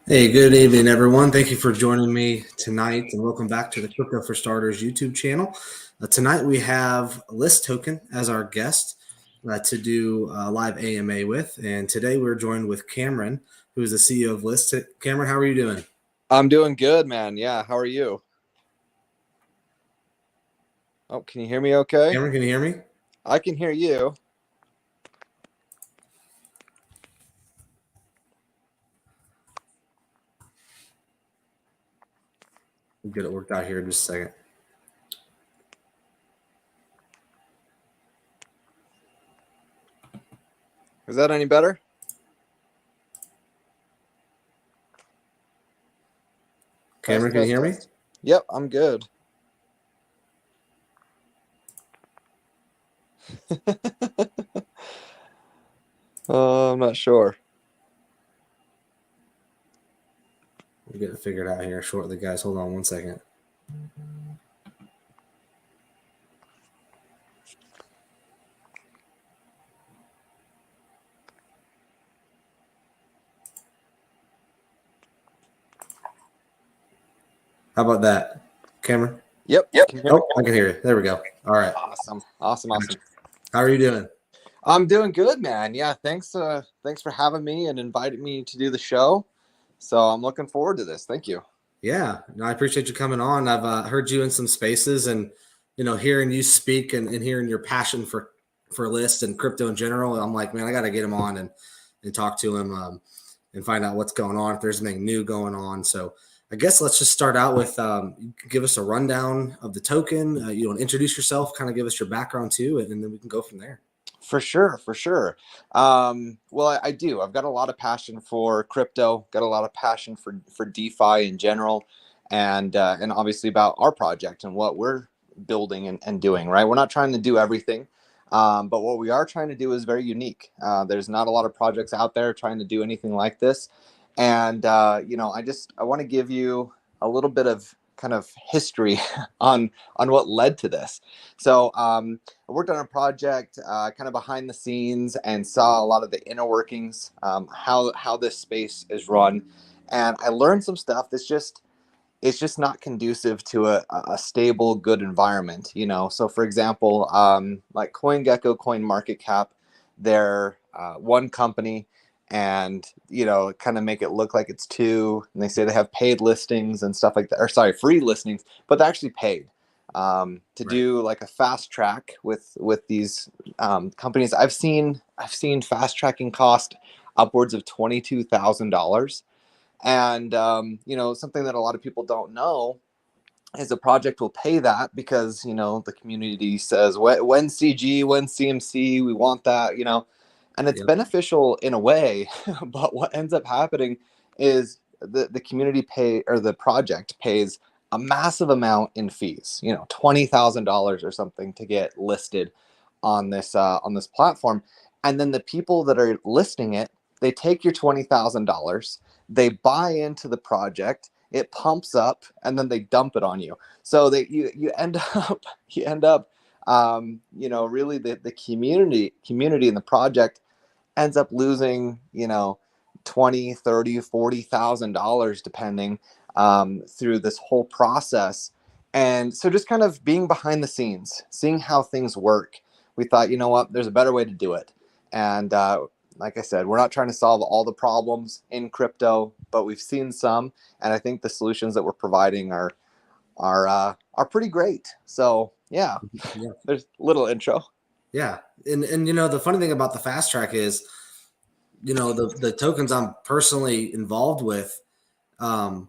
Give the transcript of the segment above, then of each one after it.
Hey, good evening, everyone. Thank you for joining me tonight, and welcome back to the Crypto for Starters YouTube channel. Tonight we have Lyst Token as our guest to do a live AMA with, and today we're joined with Cameron, who is the CEO of Lyst. Cameron, how are you doing? I'm doing good, man. Yeah, how are you? Oh, can you hear me okay? Cameron, can you hear me? I can hear you. We'll get it worked out here in just a second. Is that any better? Cameron, can you hear me? Yep, I'm good. I'm not sure. We'll get it figured out here shortly, guys. Hold on one second. How about that, Cameron? Yep. Oh, I can hear you. There we go. All right. Awesome. How are you doing? I'm doing good, man. Yeah, thanks for having me and inviting me to do the show. So I'm looking forward to this. Thank you. Yeah, no, I appreciate you coming on. I've heard you in some spaces, and hearing you speak and hearing your passion for Lyst and crypto in general. I'm like, man, I got to get him on and talk to him and find out what's going on, if there's anything new going on. So I guess let's just start out with give us a rundown of the token. You want to introduce yourself, kind of give us your background too, and then we can go from there. For sure. Well, I do. I've got a lot of passion for crypto. Got a lot of passion for DeFi in general, and obviously about our project and what we're building and doing. Right, we're not trying to do everything, but what we are trying to do is very unique. There's not a lot of projects out there trying to do anything like this, and I want to give you a little bit of kind of history on what led to this. So I worked on a project kind of behind the scenes and saw a lot of the inner workings, how this space is run, and I learned some stuff that's just it's just not conducive to a stable, good environment. So for example, like CoinGecko, CoinMarketCap, they're one company, and kind of make it look like it's two, and they say they have paid listings and stuff like that, or sorry, free listings, but they're actually paid to do like a fast track with these companies. I've seen fast tracking cost upwards of $22,000. And something that a lot of people don't know is a project will pay that because the community says when CG, when CMC, we want that, and it's beneficial in a way. But what ends up happening is the community pay, or the project pays a massive amount in fees, $20,000 or something, to get listed on this platform. And then the people that are listing it, they take your $20,000, they buy into the project, it pumps up, and then they dump it on you. So that you end up really the community in the project ends up losing 20, 30, $40,000 depending, through this whole process. And so just kind of being behind the scenes, seeing how things work, we thought, what, there's a better way to do it. And like I said, we're not trying to solve all the problems in crypto, but we've seen some, and I think the solutions that we're providing are pretty great. So yeah. There's a little intro. Yeah, and the funny thing about the fast track is, the tokens I'm personally involved with, the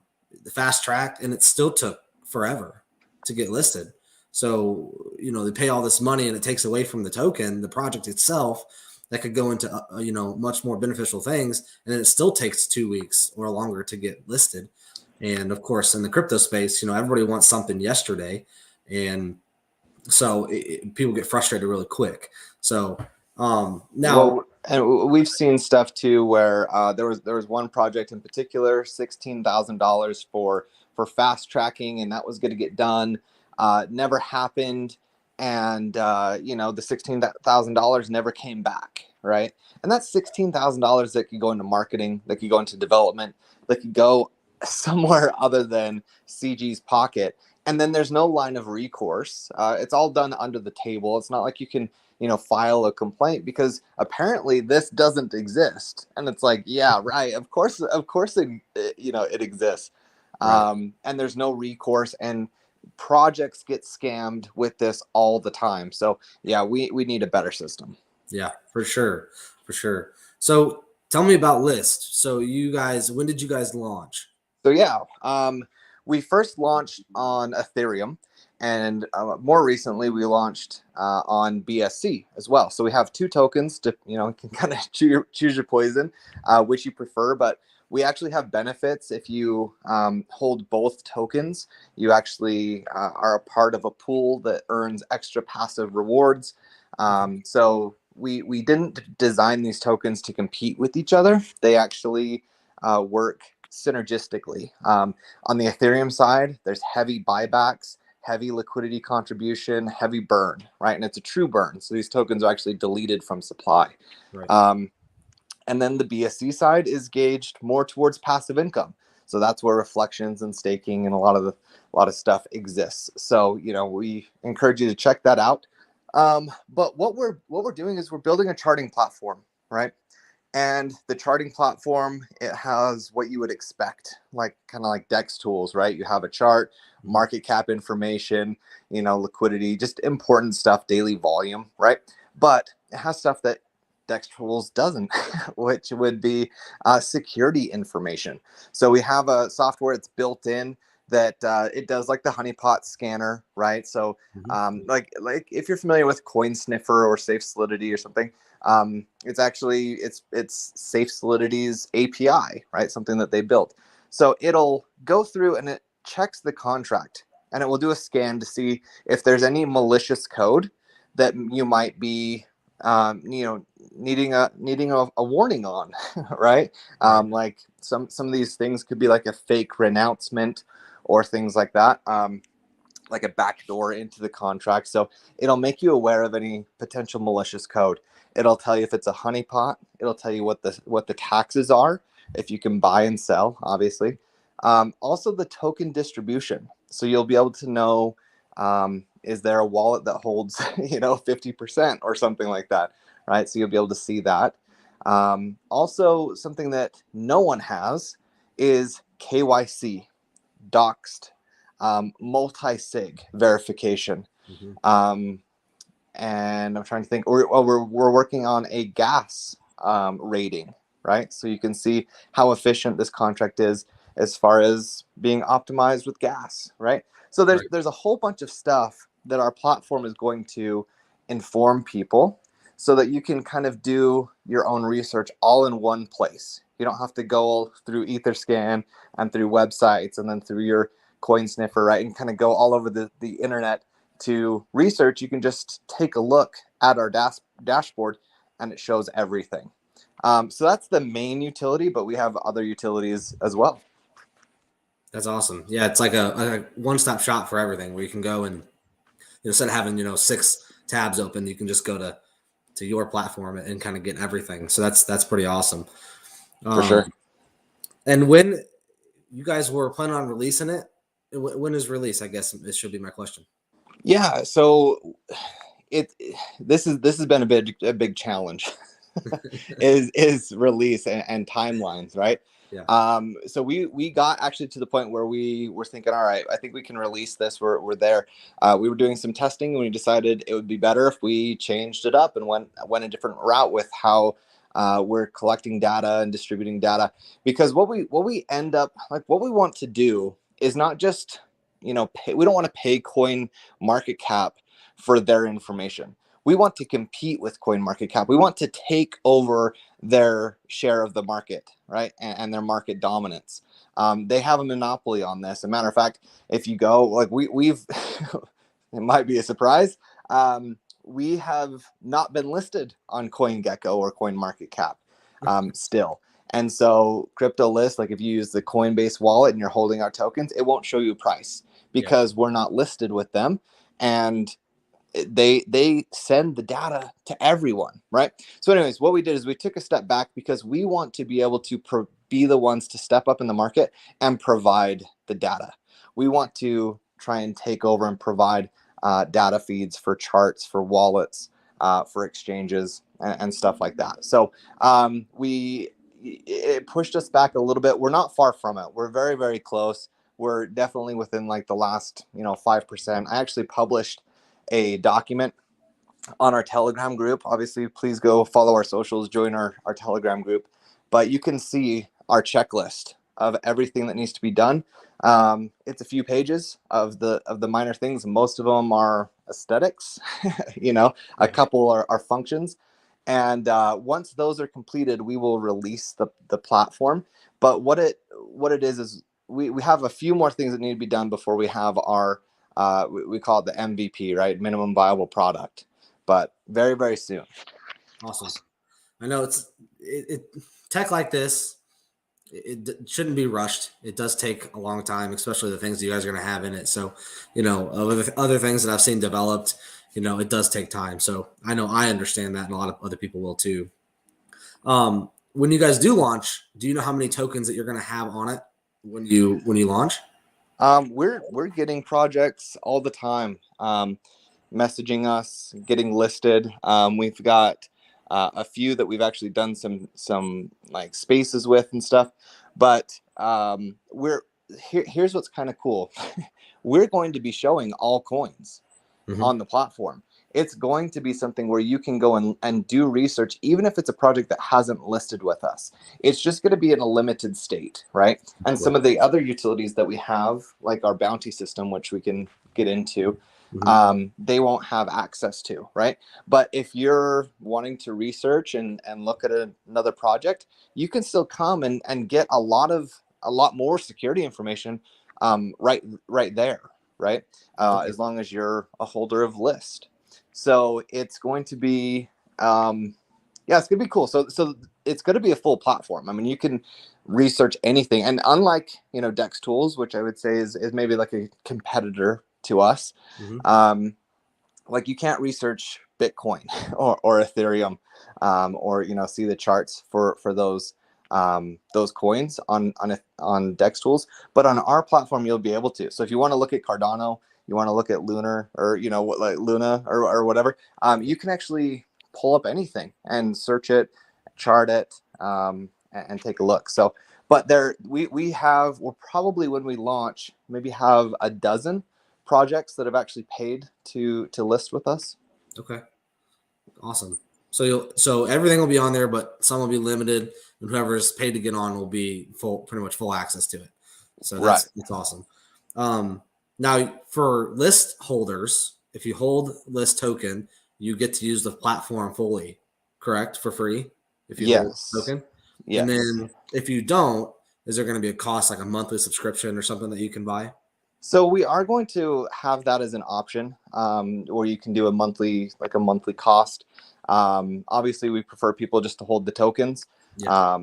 fast track, and it still took forever to get listed. So they pay all this money, and it takes away from the token, the project itself, that could go into much more beneficial things, and then it still takes 2 weeks or longer to get listed. And of course, in the crypto space, everybody wants something yesterday, and so people get frustrated really quick. So now, and we've seen stuff too where there was one project in particular, $16,000 for fast tracking, and that was going to get done. Never happened, and the $16,000 never came back. right? And that's $16,000 that could go into marketing, that could go into development, that could go somewhere other than CG's pocket. And then there's no line of recourse. It's all done under the table. It's not like you can, file a complaint because apparently this doesn't exist. And it's like, yeah, right. Of course, it exists. Right. And there's no recourse, and projects get scammed with this all the time. So yeah, we need a better system. Yeah, for sure. For sure. So tell me about List. So you guys, when did you guys launch? So yeah, we first launched on Ethereum, and more recently we launched on BSC as well. So we have two tokens to, you can kind of choose your poison, which you prefer. But we actually have benefits if you hold both tokens. You actually are a part of a pool that earns extra passive rewards. So we didn't design these tokens to compete with each other. They actually work synergistically. On the Ethereum side, there's heavy buybacks, heavy liquidity contribution, heavy burn, right? And it's a true burn. So these tokens are actually deleted from supply. Right. And then the BSC side is gauged more towards passive income. So that's where reflections and staking and a lot of stuff exists. So, we encourage you to check that out. But what we're doing is we're building a charting platform, right? And the charting platform, it has what you would expect, like kind of like DEX tools, right? You have a chart, market cap information, liquidity, just important stuff, daily volume, right? But it has stuff that DEX tools doesn't, which would be security information. So we have a software that's built in that it does like the honeypot scanner, right? So like if you're familiar with Coin Sniffer or Safe Solidity or something, it's actually it's Safe Solidity's API, right? Something that they built. So it'll go through and it checks the contract, and it will do a scan to see if there's any malicious code that you might be needing a warning on, right? Like some of these things could be like a fake renouncement or things like that, like a backdoor into the contract. So it'll make you aware of any potential malicious code. It'll tell you if it's a honeypot. It'll tell you what the taxes are, if you can buy and sell, obviously. Also the token distribution. So you'll be able to know, is there a wallet that holds 50% or something like that, right? So you'll be able to see that. Also, something that no one has is KYC, doxed, multi-sig verification. And I'm trying to think. We're working on a gas rating, right? So you can see how efficient this contract is as far as being optimized with gas, right? So there's a whole bunch of stuff that our platform is going to inform people so that you can kind of do your own research all in one place. You don't have to go through Etherscan and through websites and then through your Coin Sniffer, right? And kind of go all over the internet to research. You can just take a look at our dashboard and it shows everything. So that's the main utility, but we have other utilities as well. That's awesome. Yeah, it's like a one-stop shop for everything where you can go and instead of having 6 tabs open, you can just go to your platform and kind of get everything. So that's pretty awesome. For sure. And when you guys were planning on releasing it, when is release? I guess this should be my question. Yeah. So this has been a big challenge is release and timelines, right? Yeah. So we got actually to the point where we were thinking, all right, I think we can release this. We're there. We were doing some testing and we decided it would be better if we changed it up and went a different route with how we're collecting data and distributing data. Because what we end up, like, what we want to do is not just we don't want to pay Coin Market Cap for their information. We want to compete with Coin Market Cap. We want to take over their share of the market, right? And their market dominance. They have a monopoly on this. As a matter of fact, if you go, like we've, it might be a surprise. We have not been listed on CoinGecko or Coin Market Cap still. And so crypto list, like if you use the Coinbase wallet and you're holding our tokens, it won't show you a price because we're not listed with them. And they send the data to everyone, right? So anyways, what we did is we took a step back because we want to be able to be the ones to step up in the market and provide the data. We want to try and take over and provide data feeds for charts, for wallets, for exchanges, and stuff like that. So it pushed us back a little bit. We're not far from it. We're very, very close. We're definitely within like the last 5%. I actually published a document on our Telegram group. Obviously, please go follow our socials, join our Telegram group. But you can see our checklist of everything that needs to be done. It's a few pages of the minor things. Most of them are aesthetics, a couple are functions. And once those are completed, we will release the platform. But what it is we have a few more things that need to be done before we have our we call it the MVP, right? Minimum viable product, but very, very soon. Awesome. I know tech like this, it shouldn't be rushed. It does take a long time, especially the things that you guys are going to have in it. So, other things that I've seen developed, it does take time. So I know I understand that, and a lot of other people will too. When you guys do launch, do you know how many tokens that you're going to have on it when you launch? We're getting projects all the time, messaging us, getting listed. We've got a few that we've actually done some like spaces with and stuff. But here's what's kind of cool. We're going to be showing all coins on the platform. It's going to be something where you can go and do research, even if it's a project that hasn't listed with us. It's just going to be in a limited state, right? And some of the other utilities that we have, like our bounty system, which we can get into, they won't have access to, right? But if you're wanting to research and look at another project, you can still come and get a lot more security information right there, right? As long as you're a holder of Lyst. So it's going to be, it's going to be cool. So it's going to be a full platform. I mean, you can research anything. And unlike, Dex Tools, which I would say is maybe like a competitor to us, like you can't research Bitcoin or Ethereum, or, see the charts for those coins on Dex Tools. But on our platform, you'll be able to. So if you want to look at Cardano, you want to look at Lunar, or like Luna or whatever, you can actually pull up anything and search it, chart it, and take a look. So, but we'll probably, when we launch, maybe have a dozen projects that have actually paid to list with us. Okay, awesome. So everything will be on there, but some will be limited, and whoever's paid to get on will be pretty much full access to it. So that's awesome. Now, for Lyst holders, if you hold Lyst token, you get to use the platform fully, correct? For free, if you hold token. Yes. And then if you don't, is there going to be a cost, like a monthly subscription or something that you can buy? So we are going to have that as an option, where you can do a monthly cost. Obviously, we prefer people just to hold the tokens. Yeah.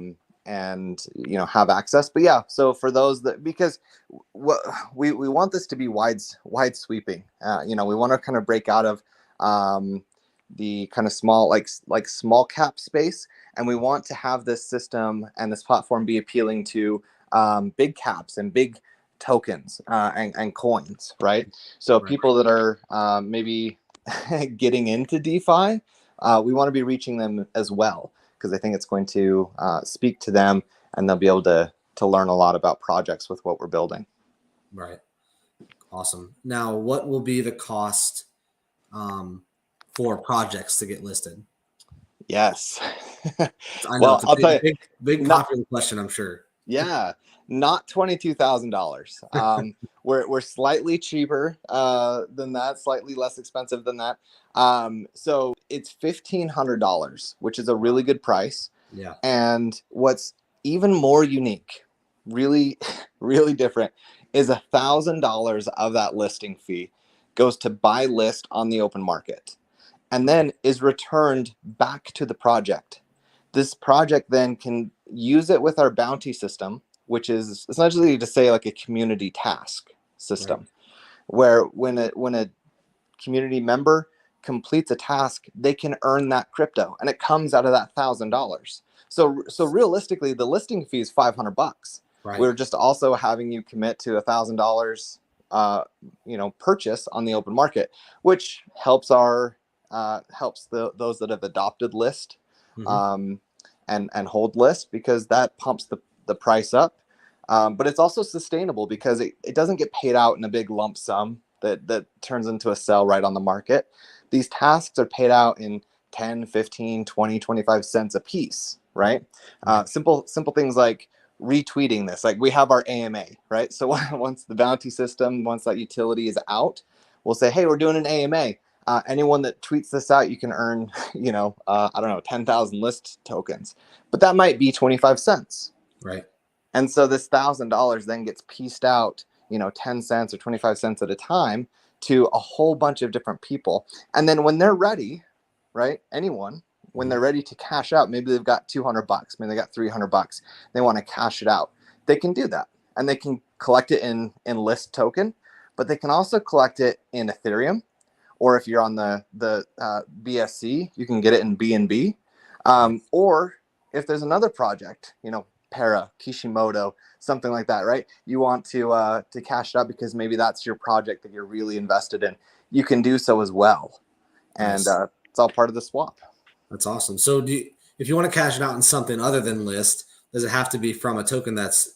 And have access. But yeah, so for those because what we want this to be wide sweeping. We want to kind of break out of the kind of small like small cap space, and we want to have this system and this platform be appealing to big caps and big tokens and coins, right? So people that are maybe getting into DeFi, we want to be reaching them as well, because I think it's going to speak to them, and they'll be able to learn a lot about projects with what we're building. Right. Awesome. Now, what will be the cost for projects to get listed? Yes. I know, I'll tell you, big popular question, I'm sure. Yeah, not $22,000. We're slightly cheaper than that, slightly less expensive than that. So it's $1,500, which is a really good price. Yeah. And what's even more unique, really, really different, is $1,000 of that listing fee goes to buy Lyst on the open market, and then is returned back to the project. This project then can use it with our bounty system, which is essentially to say like a community task system, where when a community member completes a task, they can earn that crypto, and it comes out of that $1,000. So realistically, the listing fee is $500. Right. We're just also having you commit to $1,000, purchase on the open market, which helps those that have adopted Lyst, Mm-hmm. and hold Lyst, because that pumps the price up. But it's also sustainable because it doesn't get paid out in a big lump sum that turns into a sell right on the market. These tasks are paid out in 10, 15, 20, 25 cents a piece, right? Right. Simple things like retweeting this. Like we have our AMA, right? So once the bounty system, once that utility is out, we'll say, hey, we're doing an AMA. Anyone that tweets this out, you can earn, I don't know, 10,000 Lyst tokens, but that might be 25 cents. Right. And so this $1,000 then gets pieced out, 10 cents or 25 cents at a time to a whole bunch of different people. And then when they're ready, right? Anyone, when Mm-hmm. they're ready to cash out, maybe they've got $200, maybe they got $300, they want to cash it out. They can do that, and they can collect it in Lyst token, but they can also collect it in Ethereum, or if you're on the BSC, you can get it in BNB, or if there's another project, Para, Kishimoto, something like that, right? You want to cash it out because maybe that's your project that you're really invested in. You can do so as well, and Nice. it's all part of the swap. That's awesome. So if you want to cash it out in something other than Lyst, does it have to be from a token that's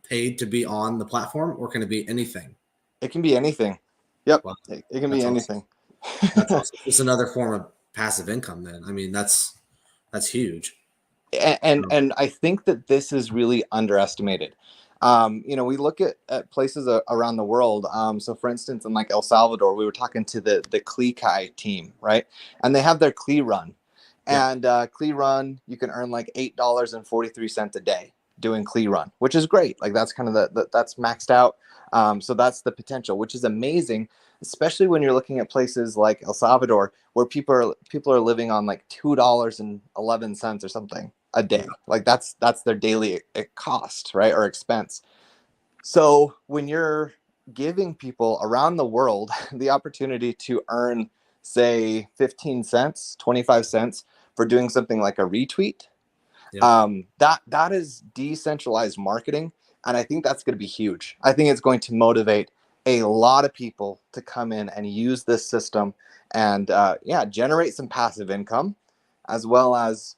paid to be on the platform, or can it be anything? It can be anything. Yep, Wow, it can be that's awesome. anything. That's awesome. It's another form of passive income. Then I mean, that's huge. And I think that this is really underestimated. We look at places around the world. So for instance, in like El Salvador, we were talking to the Kai team, right? And they have their Klee run. Yeah. And Klee run, you can earn like $8.43 a day doing Klee run, which is great. Like that's kind of that's maxed out. So that's the potential, which is amazing, especially when you're looking at places like El Salvador, where people are living on like $2.11 or something a day. Like that's their daily cost, right, or expense. So when you're giving people around the world the opportunity to earn, say, 15 cents, 25 cents for doing something like a retweet, Yeah. that is decentralized marketing, and I think that's going to be huge. I think it's going to motivate a lot of people to come in and use this system and generate some passive income, as well as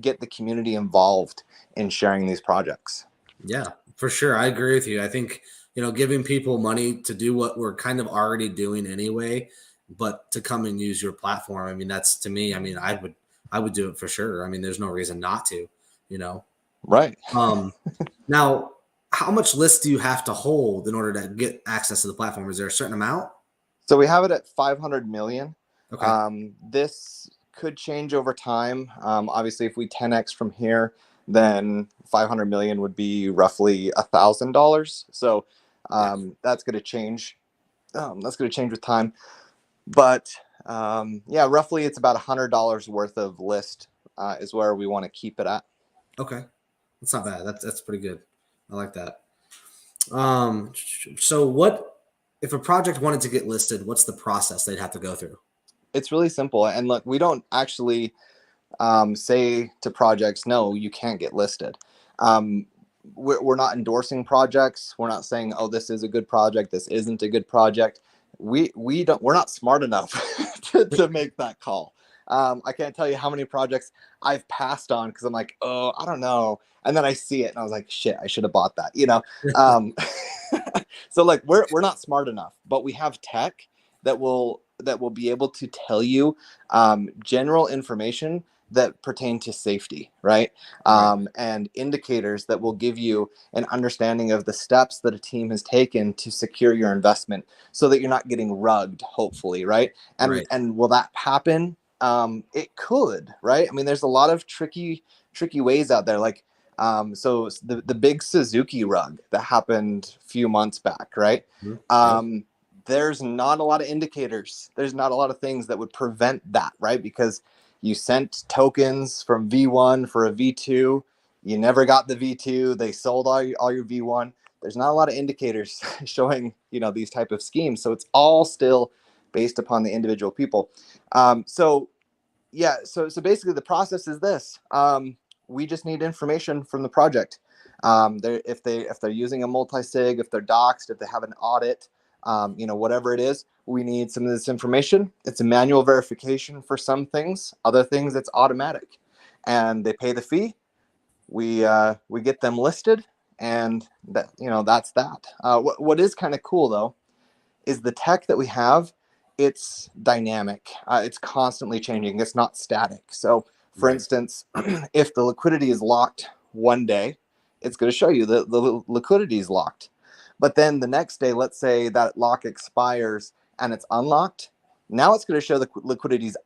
get the community involved in sharing these projects. Yeah, for sure. I agree with you. I think, giving people money to do what we're kind of already doing anyway, but to come and use your platform. I mean, that's to me, I mean, I would do it for sure. I mean, there's no reason not to, you know. Right. Um Now, how much list do you have to hold in order to get access to the platform? Is there a certain amount? So we have it at 500 million. Okay. This could change over time. Obviously, if we 10x from here, then 500 million would be roughly $1,000. So Yeah. that's going to change. That's going to change with time. But roughly it's about $100 worth of list is where we want to keep it at. Okay. That's not bad. That's pretty good. I like that. Um, so what if a project wanted to get listed? What's the process they'd have to go through? It's really simple. And look, we don't actually say to projects, no, you can't get listed. We're not endorsing projects. We're not saying, oh, this is a good project, this isn't a good project. We're not smart enough to make that call. I can't tell you how many projects I've passed on because I'm like, oh, I don't know, and then I see it and I was like, shit, I should have bought that, um, so like we're not smart enough, but we have tech that will be able to tell you general information that pertain to safety, right? Right. And indicators that will give you an understanding of the steps that a team has taken to secure your investment so that you're not getting rugged, hopefully, right? And Right. and will that happen? It could, right? I mean, there's a lot of tricky ways out there. Like, so the big Suzuki rug that happened a few months back, right? Mhm. Yep. There's not a lot of indicators. There's not a lot of things that would prevent that, right? Because you sent tokens from V1 for a V2. You never got the V2. They sold all your V1. There's not a lot of indicators showing, these type of schemes. So it's all still based upon the individual people. So basically the process is this. We just need information from the project. If they're using a multi-sig, if they're doxed, if they have an audit, whatever it is, we need some of this information. It's a manual verification for some things. Other things, it's automatic, and they pay the fee. We get them listed, and that's that. What is kind of cool though is the tech that we have. It's dynamic. It's constantly changing. It's not static. So, for instance, if the liquidity is locked one day, it's going to show you that the liquidity is locked. But then the next day, let's say that lock expires and it's unlocked. Now it's going to show the liquidity is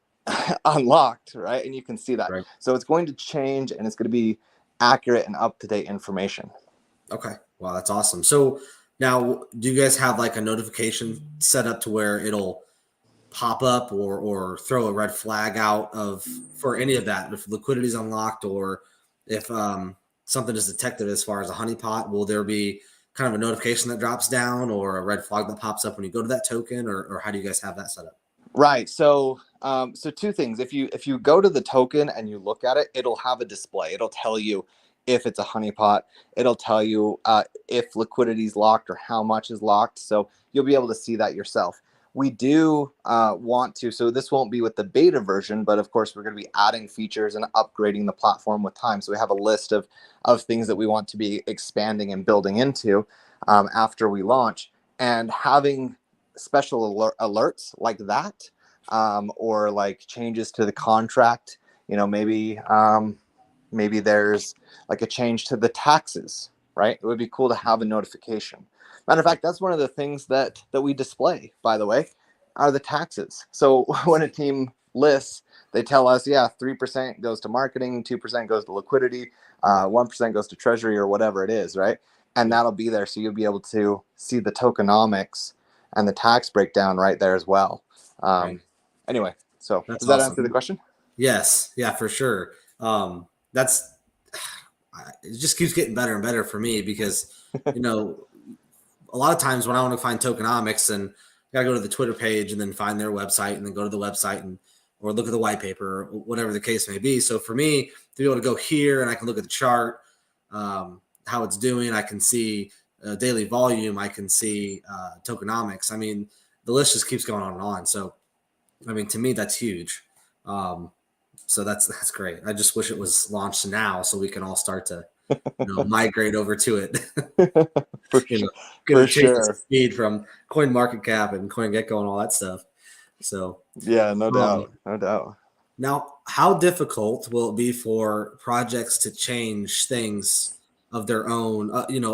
unlocked, right? And you can see that. Right. So it's going to change, and it's going to be accurate and up-to-date information. Okay. Wow, that's awesome. So now, do you guys have like a notification set up to where it'll pop up or throw a red flag out for any of that? If liquidity is unlocked, or if something is detected as far as a honeypot, will there be kind of a notification that drops down or a red flag that pops up when you go to that token, or how do you guys have that set up? Right. So two things. If you go to the token and you look at it, it'll have a display. It'll tell you if it's a honeypot. It'll tell you if liquidity is locked or how much is locked. So you'll be able to see that yourself. We do want to, so this won't be with the beta version, but of course we're going to be adding features and upgrading the platform with time. So we have a list of things that we want to be expanding and building into after we launch, and having special alerts like that, or like changes to the contract. Maybe there's like a change to the taxes, right? It would be cool to have a notification. Matter of fact, that's one of the things that we display, by the way, are the taxes. So when a team lists, they tell us, 3% goes to marketing, 2% goes to liquidity, 1% goes to treasury, or whatever it is, right? And that'll be there, so you'll be able to see the tokenomics and the tax breakdown right there as well. Anyway, so That's does that awesome. answer the question? Yes. Yeah, for sure. It just keeps getting better and better for me, because, a lot of times when I want to find tokenomics, and I gotta go to the Twitter page and then find their website, and then go to the website or look at the white paper, or whatever the case may be. So for me to be able to go here and I can look at the chart, how it's doing, I can see daily volume, I can see tokenomics. I mean, the list just keeps going on and on. So, I mean, to me, that's huge. So that's great. I just wish it was launched now so we can all start to migrate over to it. Get a change of speed from CoinMarketCap and CoinGecko and all that stuff. So no doubt. Now, how difficult will it be for projects to change things of their own,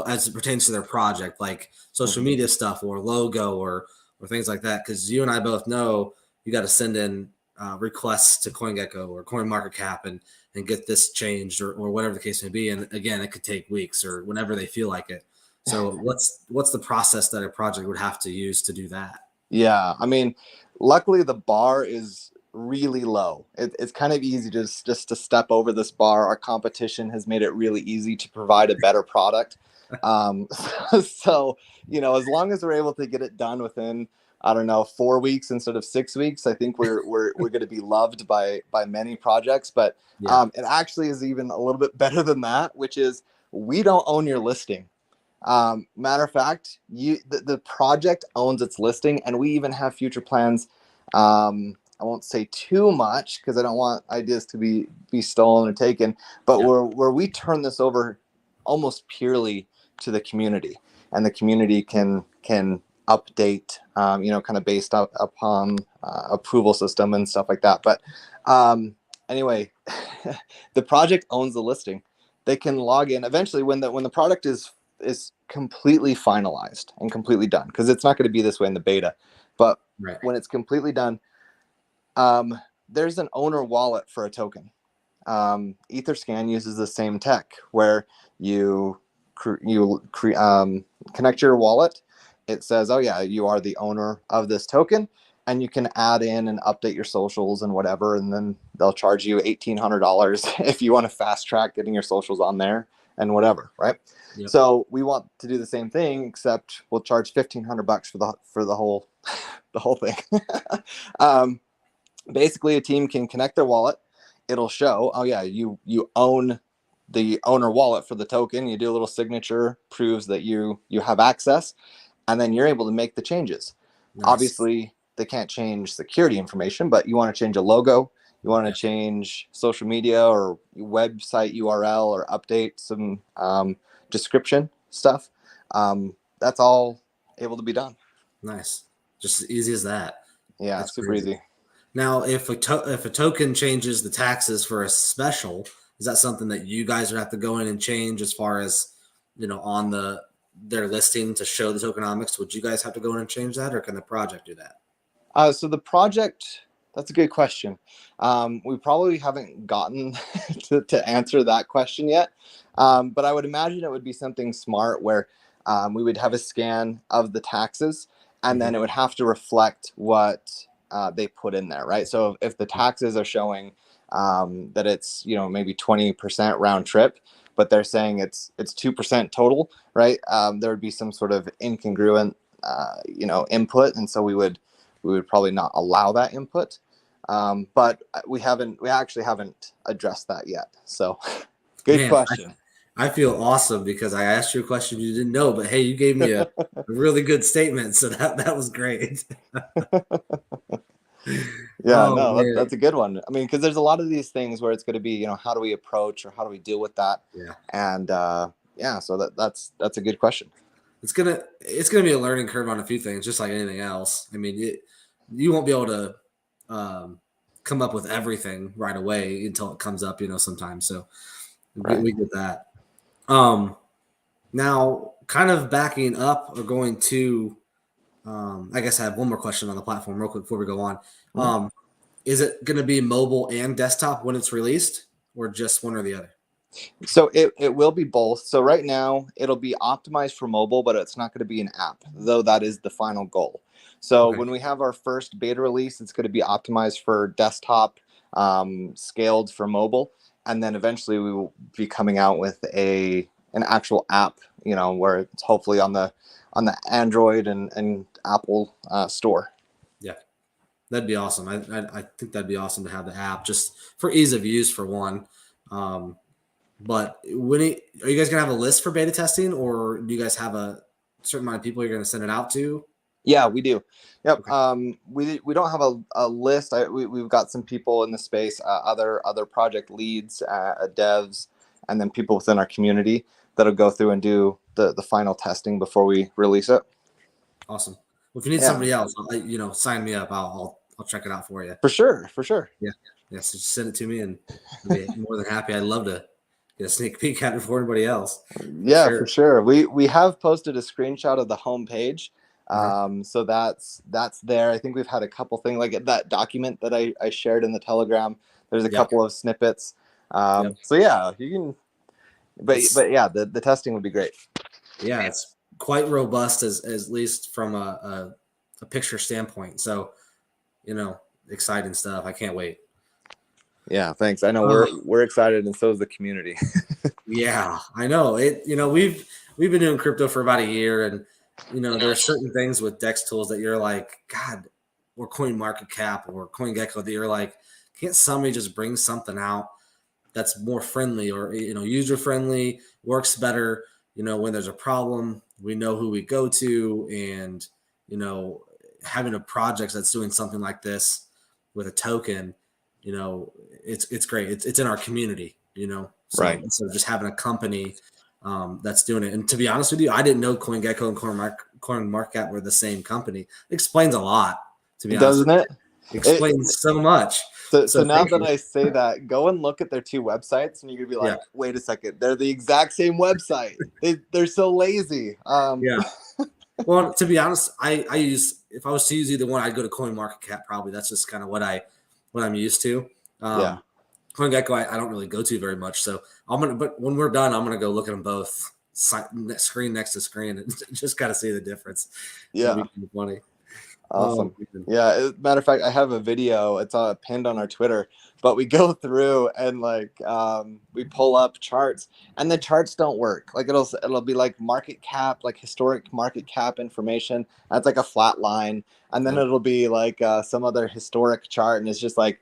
as it pertains to their project, like social media stuff or logo or things like that? Because you and I both know you got to send in requests to CoinGecko or CoinMarketCap and get this changed or whatever the case may be. And again, it could take weeks or whenever they feel like it. So what's the process that a project would have to use to do that? Yeah, I mean, luckily the bar is really low. It's kind of easy just to step over this bar. Our competition has made it really easy to provide a better product. So, as long as we're able to get it done within, I don't know, 4 weeks instead of 6 weeks, I think we're going to be loved by many projects. But it actually is even a little bit better than that, which is we don't own your listing. Matter of fact, the project owns its listing, and we even have future plans. I won't say too much because I don't want ideas to be stolen or taken, but where we turn this over almost purely to the community, and the community can update, kind of based upon approval system and stuff like that. But anyway, the project owns the listing. They can log in eventually when the product is completely finalized and completely done, because it's not going to be this way in the beta, but when it's completely done, there's an owner wallet for a token. Etherscan uses the same tech where you connect your wallet. It says, oh yeah, you are the owner of this token, and you can add in and update your socials and whatever, and then they'll charge you $1,800 if you want to fast track getting your socials on there and whatever, right? Yep. So we want to do the same thing, except we'll charge $1,500 for the whole the whole thing. Basically, a team can connect their wallet. It'll show, oh yeah, you own the owner wallet for the token. You do a little signature, proves that you have access, and then you're able to make the changes. Nice. Obviously, they can't change security information, but you want to change a logo, you want to change social media or website URL, or update some description stuff. That's all able to be done. Nice. Just as easy as that. Yeah, That's super crazy. easy. Now, if a token changes the taxes for a special, is that something that you guys would have to go in and change as far as, on their listing to show the tokenomics? Would you guys have to go in and change that, or can the project do that? So the project, that's a good question. We probably haven't gotten to answer that question yet. But I would imagine it would be something smart where we would have a scan of the taxes, and then it would have to reflect what they put in there, right? So if the taxes are showing that it's maybe 20% round trip, but they're saying it's 2% total, right? There would be some sort of incongruent input, and so we would probably not allow that input. But we actually haven't addressed that yet. So good question. I feel awesome because I asked you a question you didn't know, but hey, you gave me a really good statement, so that was great. Yeah, no, that's a good one. I mean, because there's a lot of these things where it's going to be, how do we approach, or how do we deal with that? Yeah. And so that's a good question. It's gonna be a learning curve on a few things, just like anything else. I mean, you won't be able to come up with everything right away until it comes up, sometimes. So we get that. Now, kind of backing up or going to, I guess I have one more question on the platform real quick before we go on. Is it going to be mobile and desktop when it's released, or just one or the other? So it will be both. So right now it'll be optimized for mobile, but it's not going to be an app, though that is the final goal. So when we have our first beta release, it's going to be optimized for desktop, scaled for mobile, and then eventually we will be coming out with an actual app, where it's hopefully on the Android and Apple store. Yeah, that'd be awesome. I think that'd be awesome to have the app just for ease of use for one. But are you guys gonna have a list for beta testing, or do you guys have a certain amount of people you're gonna send it out to? Yeah, we do. Yep. Okay. We don't have a list. We've got some people in the space, other project leads, devs, and then people within our community that'll go through and do the final testing before we release it. Awesome. Well, if you need somebody else, sign me up. I'll check it out for you. For sure. Yeah. So just send it to me, and I'll be more than happy. I'd love to get a sneak peek at it before anybody else. Yeah, for sure. We have posted a screenshot of the homepage. So that's there. I think we've had a couple things like that document that I shared in the Telegram. There's a couple of snippets. So yeah, you can, but yeah, the testing would be great. Yeah, it's quite robust as least from a picture standpoint. So, exciting stuff. I can't wait. Yeah, thanks. I know we're excited, and so is the community. Yeah, I know it. We've been doing crypto for about a year, and there are certain things with DEX tools that you're like, God, or CoinMarketCap or CoinGecko that you're like, can't somebody just bring something out that's more friendly or user friendly, works better? When there's a problem, we know who we go to, and having a project that's doing something like this with a token, it's great. It's in our community, so right. instead of just having a company that's doing it. And to be honest with you, I didn't know CoinGecko and CoinMarketCap were the same company. It explains a lot, to be honest. Doesn't it? It explains so much. So now that I say that, go and look at their two websites, and you're gonna be like, wait a second, they're the exact same website. They're so lazy. Yeah. Well, to be honest, if I was to use either one, I'd go to CoinMarketCap probably. That's just kind of what I'm used to. CoinGecko, I don't really go to very much. So but when we're done, I'm gonna go look at them both, screen next to screen, and just kind of see the difference. Yeah, it'd be funny. Awesome. Man. Yeah. Matter of fact, I have a video. It's pinned on our Twitter, but we go through and like we pull up charts, and the charts don't work. Like it'll be like market cap, like historic market cap information. That's like a flat line, and then Yep. it'll be like some other historic chart, and it's just like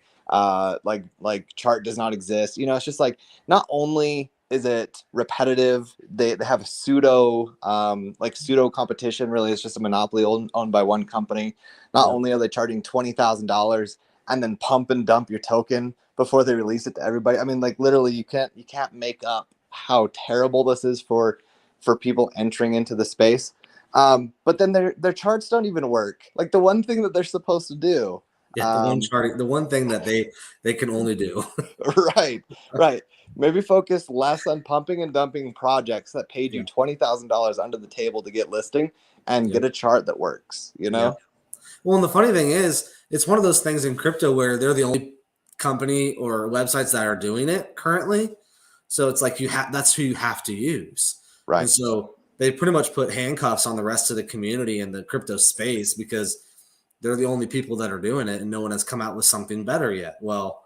chart does not exist. You know, it's just like not only is it repetitive, they have a pseudo competition. Really, it's just a monopoly owned by one company. Not Yep. only are they charging $20,000 and then pump and dump your token before they release it to everybody. I mean, like literally, you can't make up how terrible this is for people entering into the space. But then their charts don't even work. Like the one thing that they're supposed to do. Yeah, the one thing that they can only do. Right, right. Maybe focus less on pumping and dumping projects that paid you Yeah. $20,000 under the table to get listing and Yep. get a chart that works, you Yep. know? Well, and the funny thing is, it's one of those things in crypto where they're the only company or websites that are doing it currently. So it's like that's who you have to use. And Right. so they pretty much put handcuffs on the rest of the community in the crypto space because they're the only people that are doing it and no one has come out with something better yet. Well,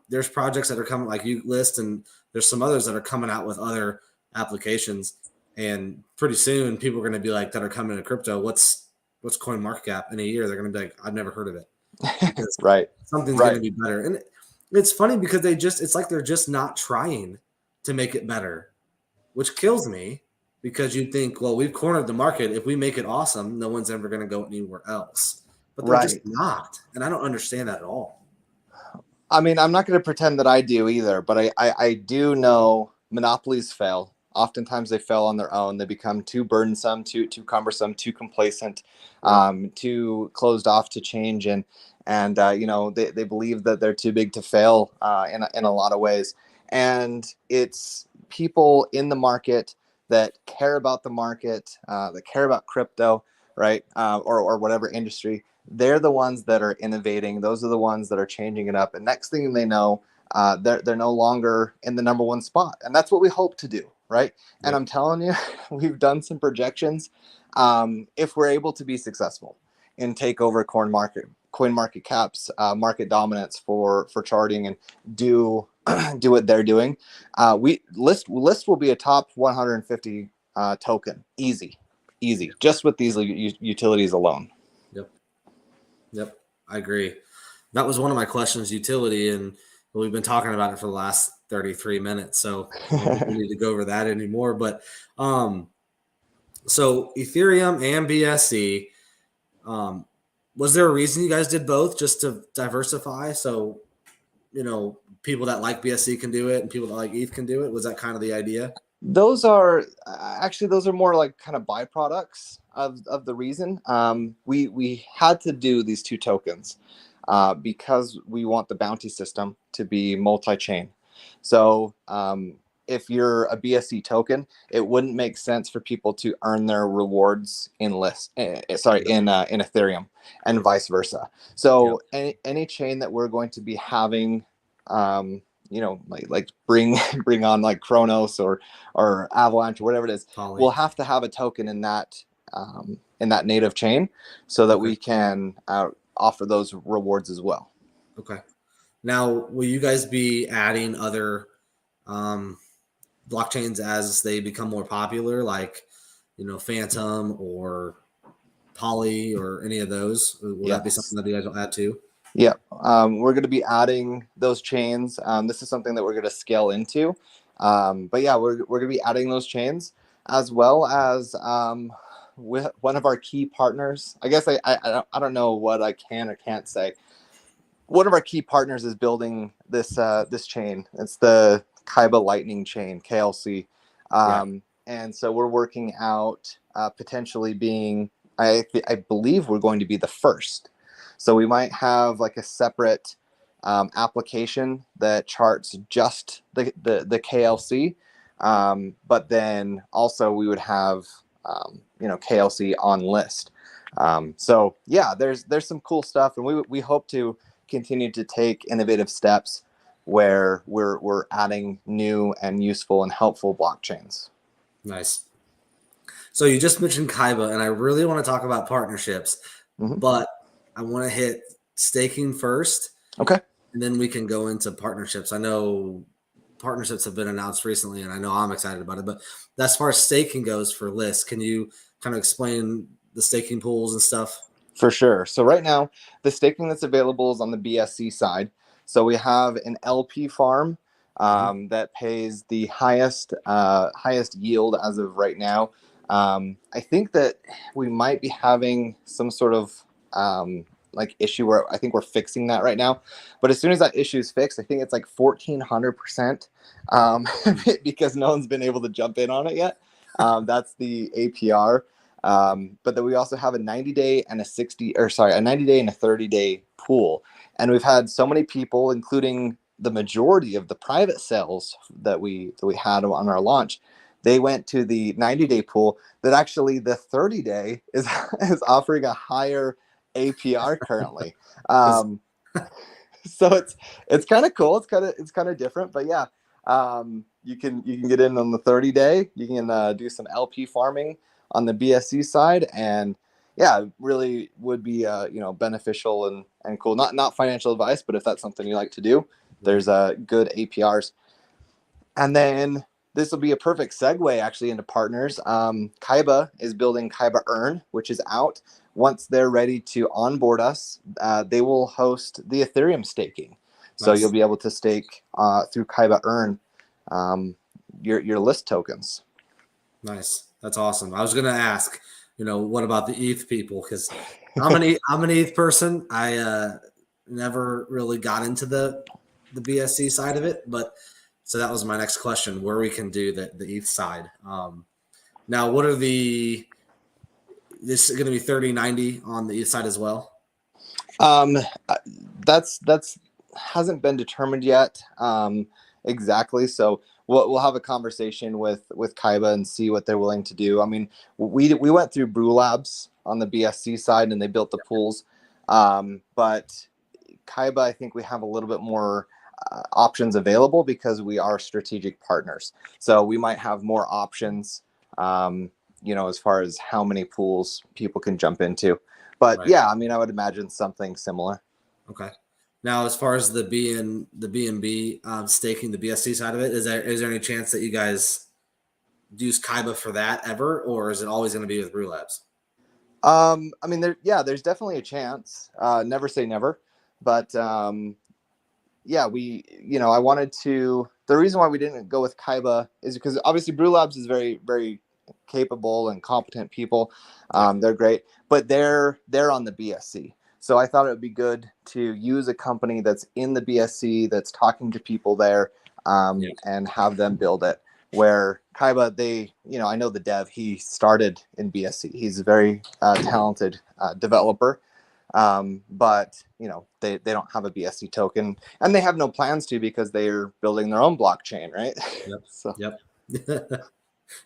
there's projects that are coming like you list, and there's some others that are coming out with other applications. And pretty soon people are going to be like, that are coming to crypto, what's coin market cap in a year? They're going to be like, I've never heard of it, because Right. something's going Right. to be better. And it's funny because it's like they're just not trying to make it better, which kills me, because you think, well, we've cornered the market. If we make it awesome, no one's ever going to go anywhere else. But they're just Right. not. And I don't understand that at all. I mean, I'm not going to pretend that I do either, but I do know monopolies fail. Oftentimes they fail on their own. They become too burdensome, too cumbersome, too complacent, Yep. too closed off to change, and you know they believe that they're too big to fail in a lot of ways. And it's people in the market that care about the market, that care about crypto, right, or whatever industry. They're the ones that are innovating. Those are the ones that are changing it up. And next thing they know, they're no longer in the number one spot. And that's what we hope to do, right? And Yep. I'm telling you, we've done some projections. If we're able to be successful in take over coin market caps, market dominance for charting, and do do what they're doing, we list will be a top 150 token, easy, just with these utilities alone. Yep. Yep. I agree. That was one of my questions, utility, and we've been talking about it for the last 33 minutes. So I don't think we need to go over that anymore. But so Ethereum and BSC, was there a reason you guys did both, just to diversify? So, people that like BSC can do it and people that like ETH can do it. Was that kind of the idea? Those are more like kind of byproducts of the reason. We had to do these two tokens because we want the bounty system to be multi-chain. So if you're a BSC token, it wouldn't make sense for people to earn their rewards in in Ethereum, and vice versa. Yep. So any chain that we're going to be having, like bring on like Kronos or Avalanche or whatever it is, Poly. we'll have to have a token in that native chain so that Okay. we can offer those rewards as well. Okay. Now, will you guys be adding other blockchains as they become more popular, like Phantom or Poly or any of those? Will that be Yes. something that you guys will add to? Yeah, we're going to be adding those chains. This is something that we're going to scale into. But yeah, we're going to be adding those chains, as well as with one of our key partners. I guess I don't know what I can or can't say. One of our key partners is building this chain. It's the Kaiba Lightning Chain, KLC. And so we're working out potentially being, I believe we're going to be the first. So we might have like a separate application that charts just the KLC, but then also we would have KLC on Lyst. So yeah, there's some cool stuff, and we hope to continue to take innovative steps where we're adding new and useful and helpful blockchains. Nice. So you just mentioned Kaiba, and I really want to talk about partnerships, but I want to hit staking first. Okay. And then we can go into partnerships. I know partnerships have been announced recently, and I know I'm excited about it. But as far as staking goes for Lyst, can you kind of explain the staking pools and stuff? For sure. So right now, the staking that's available is on the BSC side. So we have an LP farm that pays the highest yield as of right now. I think that we might be having some sort of like issue where I think we're fixing that right now. But as soon as that issue is fixed, I think it's like 1,400% because no one's been able to jump in on it yet. That's the APR. But then we also have a 90-day and a 90-day and a 30-day pool. And we've had so many people, including the majority of the private sales that we had on our launch, they went to the 90-day pool, that actually the 30-day is offering a higher APR currently. So it's kind of cool. It's kind of different, but yeah, you can get in on the 30-day. You can do some LP farming on the BSC side, and yeah, really would be beneficial and cool. Not financial advice, but if that's something you like to do, there's good APRs. And then this will be a perfect segue actually into partners. Kaiba is building Kaiba Earn, which is out. Once they're ready to onboard us, they will host the Ethereum staking. So Nice. you'll be able to stake through Kaiba Earn your Lyst tokens. Nice. That's awesome. I was going to ask, what about the ETH people? Because I'm an ETH person. I never really got into the BSC side of it, but so that was my next question, where we can do the ETH side. Now, what are this is going to be 30-90 on the ETH side as well? That's hasn't been determined yet exactly. So we'll have a conversation with Kaiba and see what they're willing to do. I mean, we went through Brew Labs on the BSC side and they built the pools, but Kaiba, I think we have a little bit more options available because we are strategic partners. So we might have more options, as far as how many pools people can jump into. But Right. yeah, I mean, I would imagine something similar. Okay. Now, as far as the BNB staking the BSC side of it, is there any chance that you guys use Kaiba for that ever, or is it always going to be with Brew Labs? I mean, there's definitely a chance. Never say never, but yeah, I wanted to. The reason why we didn't go with Kaiba is because obviously Brew Labs is very, very capable and competent people. They're great, but they're on the BSC. So I thought it would be good to use a company that's in the BSC, that's talking to people there, and have them build it. Where Kaiba, I know the dev, he started in BSC. He's a very talented developer. But they don't have a BSC token, and they have no plans to because they're building their own blockchain, right? Yep. So Yep.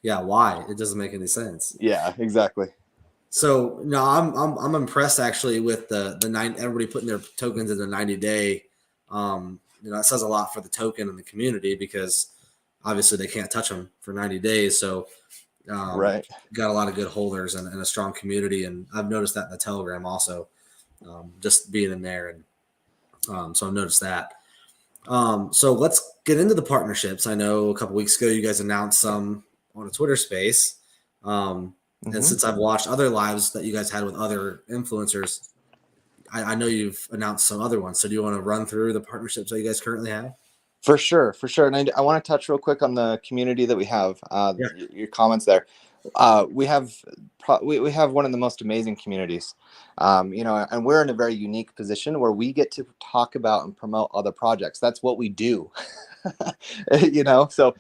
Yeah. Why? It doesn't make any sense. yeah, exactly. So no, I'm impressed actually with the everybody putting their tokens in the 90-day. That says a lot for the token and the community because obviously they can't touch them for 90 days. So Right. got a lot of good holders and a strong community, and I've noticed that in the Telegram also. Just being in there, and so I've noticed that. So let's get into the partnerships. I know a couple weeks ago you guys announced some on a Twitter space, and since I've watched other lives that you guys had with other influencers, I know you've announced some other ones. So do you want to run through the partnerships that you guys currently have? For sure. And I want to touch real quick on the community that we have. Your comments there. We have one of the most amazing communities, and we're in a very unique position where we get to talk about and promote other projects. That's what we do, So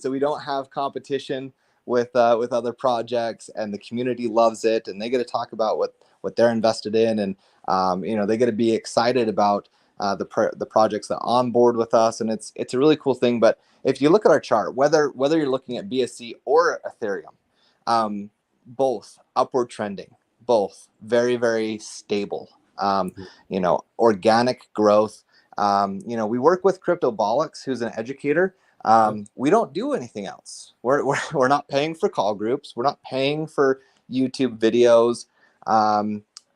we don't have competition with other projects, and the community loves it, and they get to talk about what they're invested in, and they get to be excited about the projects that onboard with us, and it's a really cool thing. But if you look at our chart, whether you're looking at BSC or Ethereum, both upward trending, both very, very stable. Organic growth. We work with Cryptobolics, who's an educator. We don't do anything else. We're not paying for call groups. We're not paying for YouTube videos.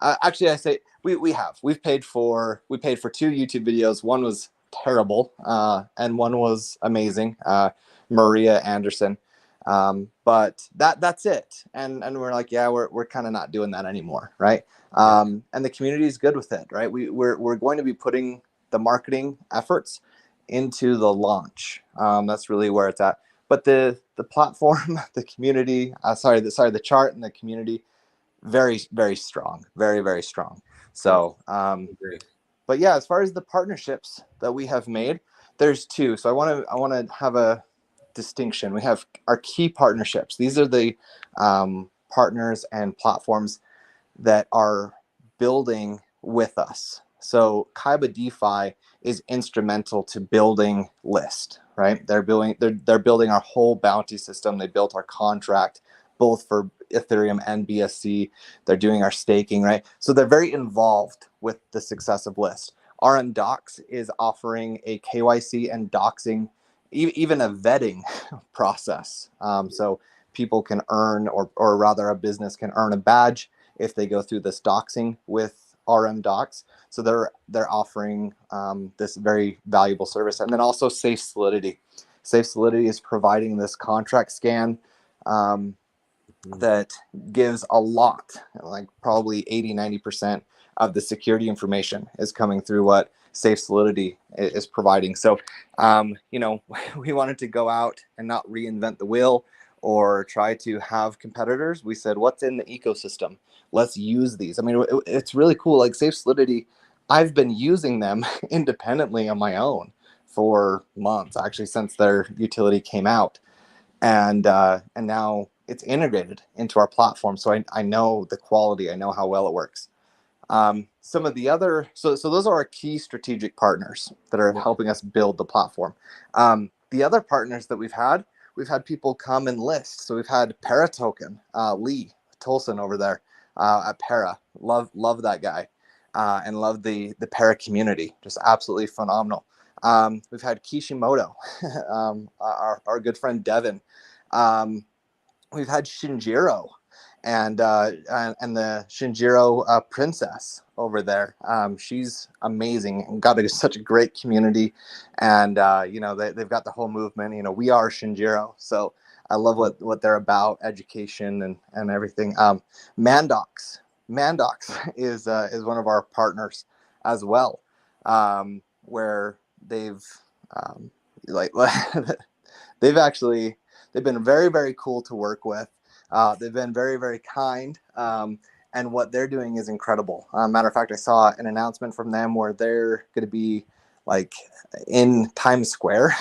Actually, I say we've paid for 2 YouTube videos. One was terrible, and one was amazing. Maria Anderson, but that's it. And we're like, yeah, we're kind of not doing that anymore, right? And the community is good with it, right? We're going to be putting the marketing efforts into the launch. That's really where it's at. But the platform, the community, the chart and the community, very, very strong, very, very strong. So, but yeah, as far as the partnerships that we have made, there's 2. So I want to have a distinction. We have our key partnerships. These are the partners and platforms that are building with us. So Kaiba DeFi is instrumental to building Lyst, right? They're building our whole bounty system. They built our contract both for Ethereum and BSC. They're doing our staking, right? So they're very involved with the success of Lyst. RM Docs is offering a KYC and doxing, even a vetting process. So people can earn, or rather a business can earn a badge if they go through this doxing with RM Docs. So they're offering this very valuable service. And then also Safe Solidity. Safe Solidity is providing this contract scan that gives a lot, like probably 80-90% of the security information is coming through what Safe Solidity is providing. So, we wanted to go out and not reinvent the wheel or try to have competitors. We said, what's in the ecosystem? Let's use these. I mean, it's really cool. Like Safe Solidity, I've been using them independently on my own for months, actually, since their utility came out. And now it's integrated into our platform. So I know the quality, I know how well it works. Some of the other, so those are our key strategic partners that are helping us build the platform. The other partners that we've had people come and list. So we've had Para Token, Lee Tolson over there at Para. Love that guy, and love the Para community. Just absolutely phenomenal. We've had Kishimoto, our good friend Devin. We've had Shinjiro and the Shinjiro princess over there. She's amazing and got such a great community. And, they've got the whole movement, we are Shinjiro. So I love what they're about, education and everything. Mandox is one of our partners as well, where they've they've been very, very cool to work with. They've been very, very kind. And what they're doing is incredible. Matter of fact, I saw an announcement from them where they're going to be like in Times Square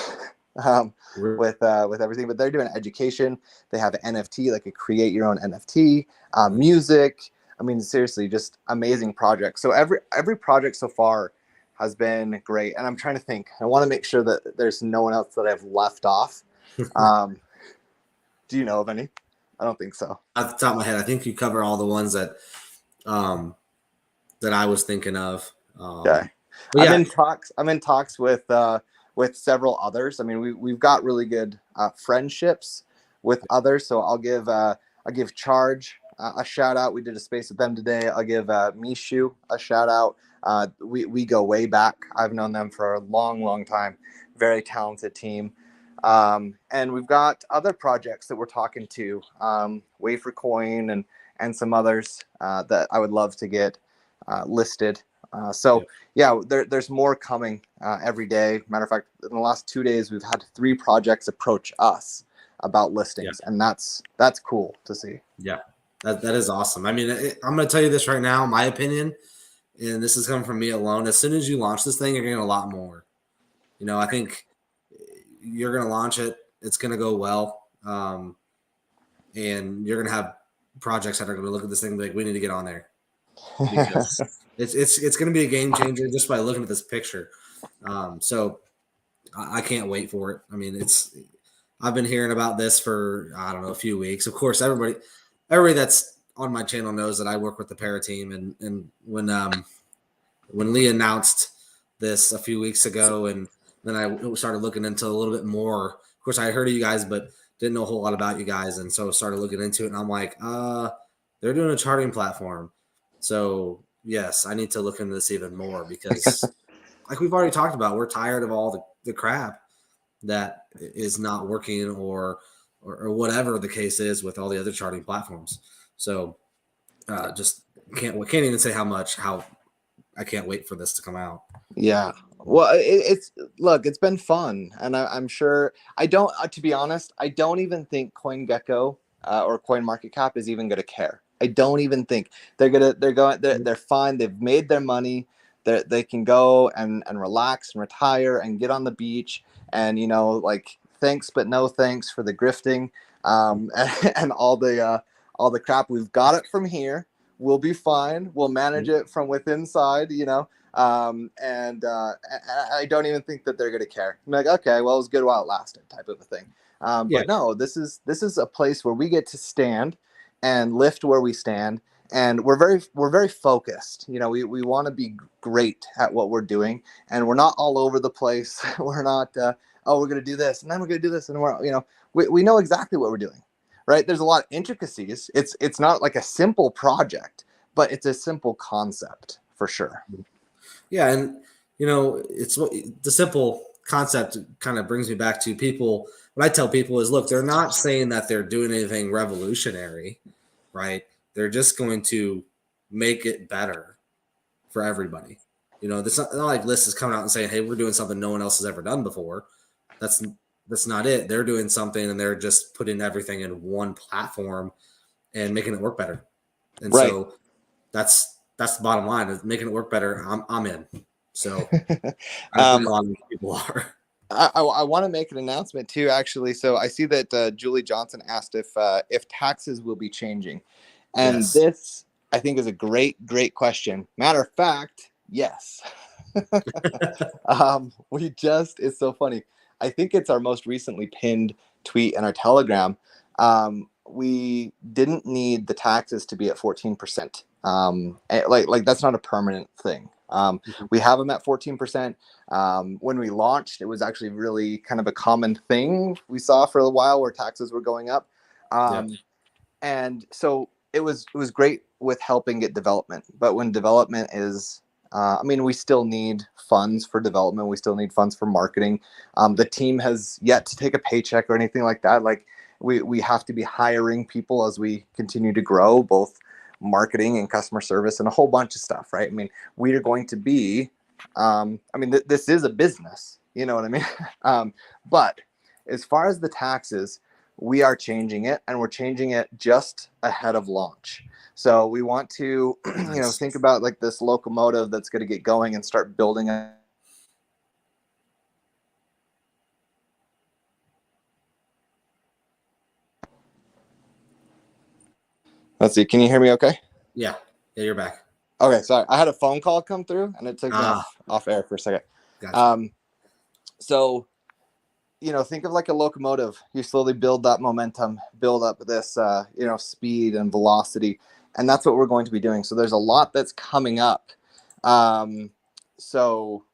with everything. But they're doing education. They have an NFT, like a create your own NFT, music. I mean, seriously, just amazing projects. So every project so far has been great. And I'm trying to think. I want to make sure that there's no one else that I've left off. Do you know of any? I don't think so. Off the top of my head, I think you cover all the ones that I was thinking of. Okay. I'm in talks with several others. I mean, we've got really good friendships with others. So I'll give Charge a shout out. We did a space with them today. I'll give Mishu a shout out. We go way back. I've known them for a long, long time. Very talented team. And we've got other projects that we're talking to, Wafer Coin and some others that I would love to get listed. There's more coming every day. Matter of fact, in the last 2 days, we've had 3 projects approach us about listings, and that's cool to see. Yeah, that is awesome. I mean, I'm going to tell you this right now, my opinion, and this is coming from me alone. As soon as you launch this thing, you're getting a lot more. I think you're going to launch it. It's going to go well. And you're going to have projects that are going to look at this thing and be like, we need to get on there. Because it's going to be a game changer just by looking at this picture. So I can't wait for it. I mean, I've been hearing about this for, I don't know, a few weeks. Of course, everybody that's on my channel knows that I work with the Para team. And when Lee announced this a few weeks ago, and then I started looking into a little bit more. Of course, I heard of you guys, but didn't know a whole lot about you guys. And so I started looking into it, and I'm like, they're doing a charting platform. So yes, I need to look into this even more because, like we've already talked about, we're tired of all the crap that is not working or whatever the case is with all the other charting platforms. So just can't even say how I can't wait for this to come out. Yeah. Well, it's look, it's been fun, and I'm sure. I don't, to be honest, I don't even think CoinGecko or CoinMarketCap is even going to care. I don't even think they're fine. They've made their money. They can go and relax and retire and get on the beach and like thanks but no thanks for the grifting and all the crap. We've got it from here. We'll be fine. We'll manage it from within side. And I don't even think that they're going to care. I'm like, okay, well, it was good while it lasted, type of a thing. Yeah. But no, this is a place where we get to stand and lift where we stand, and we're very focused. We want to be great at what we're doing, and we're not all over the place. We're not oh, we're going to do this, and then we're going to do this, and we know exactly what we're doing, right? There's a lot of intricacies. It's not like a simple project, but it's a simple concept for sure. Yeah, and it's what the simple concept kind of brings me back to people. What I tell people is, look, they're not saying that they're doing anything revolutionary, right? They're just going to make it better for everybody. It's not like Lyst is coming out and saying, "Hey, we're doing something no one else has ever done before." That's not it. They're doing something, and they're just putting everything in one platform and making it work better. And Right. so that's the bottom line, is making it work better. I'm in. So I think a lot of people are. I want to make an announcement too, actually. So I see that Julie Johnson asked if taxes will be changing, and Yes. this I think is a great question. Matter of fact, yes. It's so funny. I think it's our most recently pinned tweet in our Telegram. We didn't need the taxes to be at 14%. Like that's not a permanent thing. We have them at 14%. When we launched, it was actually really kind of a common thing we saw for a while where taxes were going up. And so it was great with helping get development. But when development is, we still need funds for development. We still need funds for marketing. The team has yet to take a paycheck or anything like that. Like we have to be hiring people as we continue to grow, both marketing and customer service and a whole bunch of stuff, right? We are going to be, this is a business, you know what I mean? But as far as the taxes, we are changing it, and we're changing it just ahead of launch. So we want to, think about like this locomotive that's going to get going and start building a. Let's see. Can you hear me okay? Yeah, you're back. Okay, sorry. I had a phone call come through, and it took me off air for a second. Gotcha. So, think of like a locomotive. You slowly build that momentum, build up this, speed and velocity, and that's what we're going to be doing. So there's a lot that's coming up. So,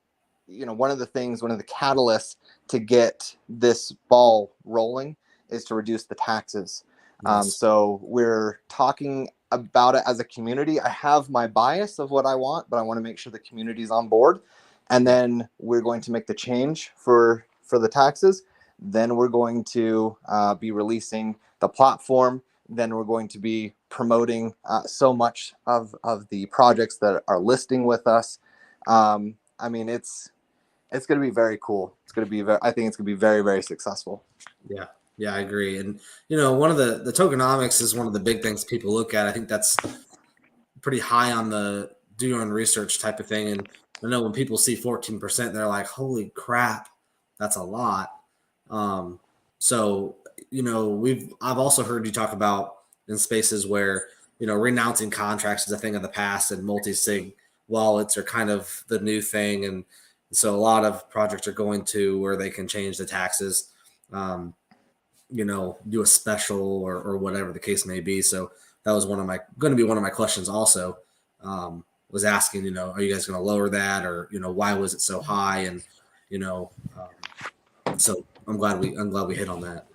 one of the catalysts to get this ball rolling is to reduce the taxes. Yes. So we're talking about it as a community. I have my bias of what I want, but I want to make sure the community's on board. And then we're going to make the change for the taxes. Then we're going to be releasing the platform. Then we're going to be promoting so much of the projects that are listing with us. It's going to be very cool. It's going to be I think it's going to be very, very successful. Yeah, I agree. And one of the tokenomics is one of the big things people look at. I think that's pretty high on the do your own research type of thing. And I know when people see 14%, they're like, holy crap, that's a lot. So I've also heard you talk about in spaces where renouncing contracts is a thing of the past, and multi-sig wallets are kind of the new thing. And so a lot of projects are going to where they can change the taxes, do a special or whatever the case may be. So that was one of my questions also, was asking, are you guys going to lower that, or, why was it so high? And, so I'm glad we hit on that.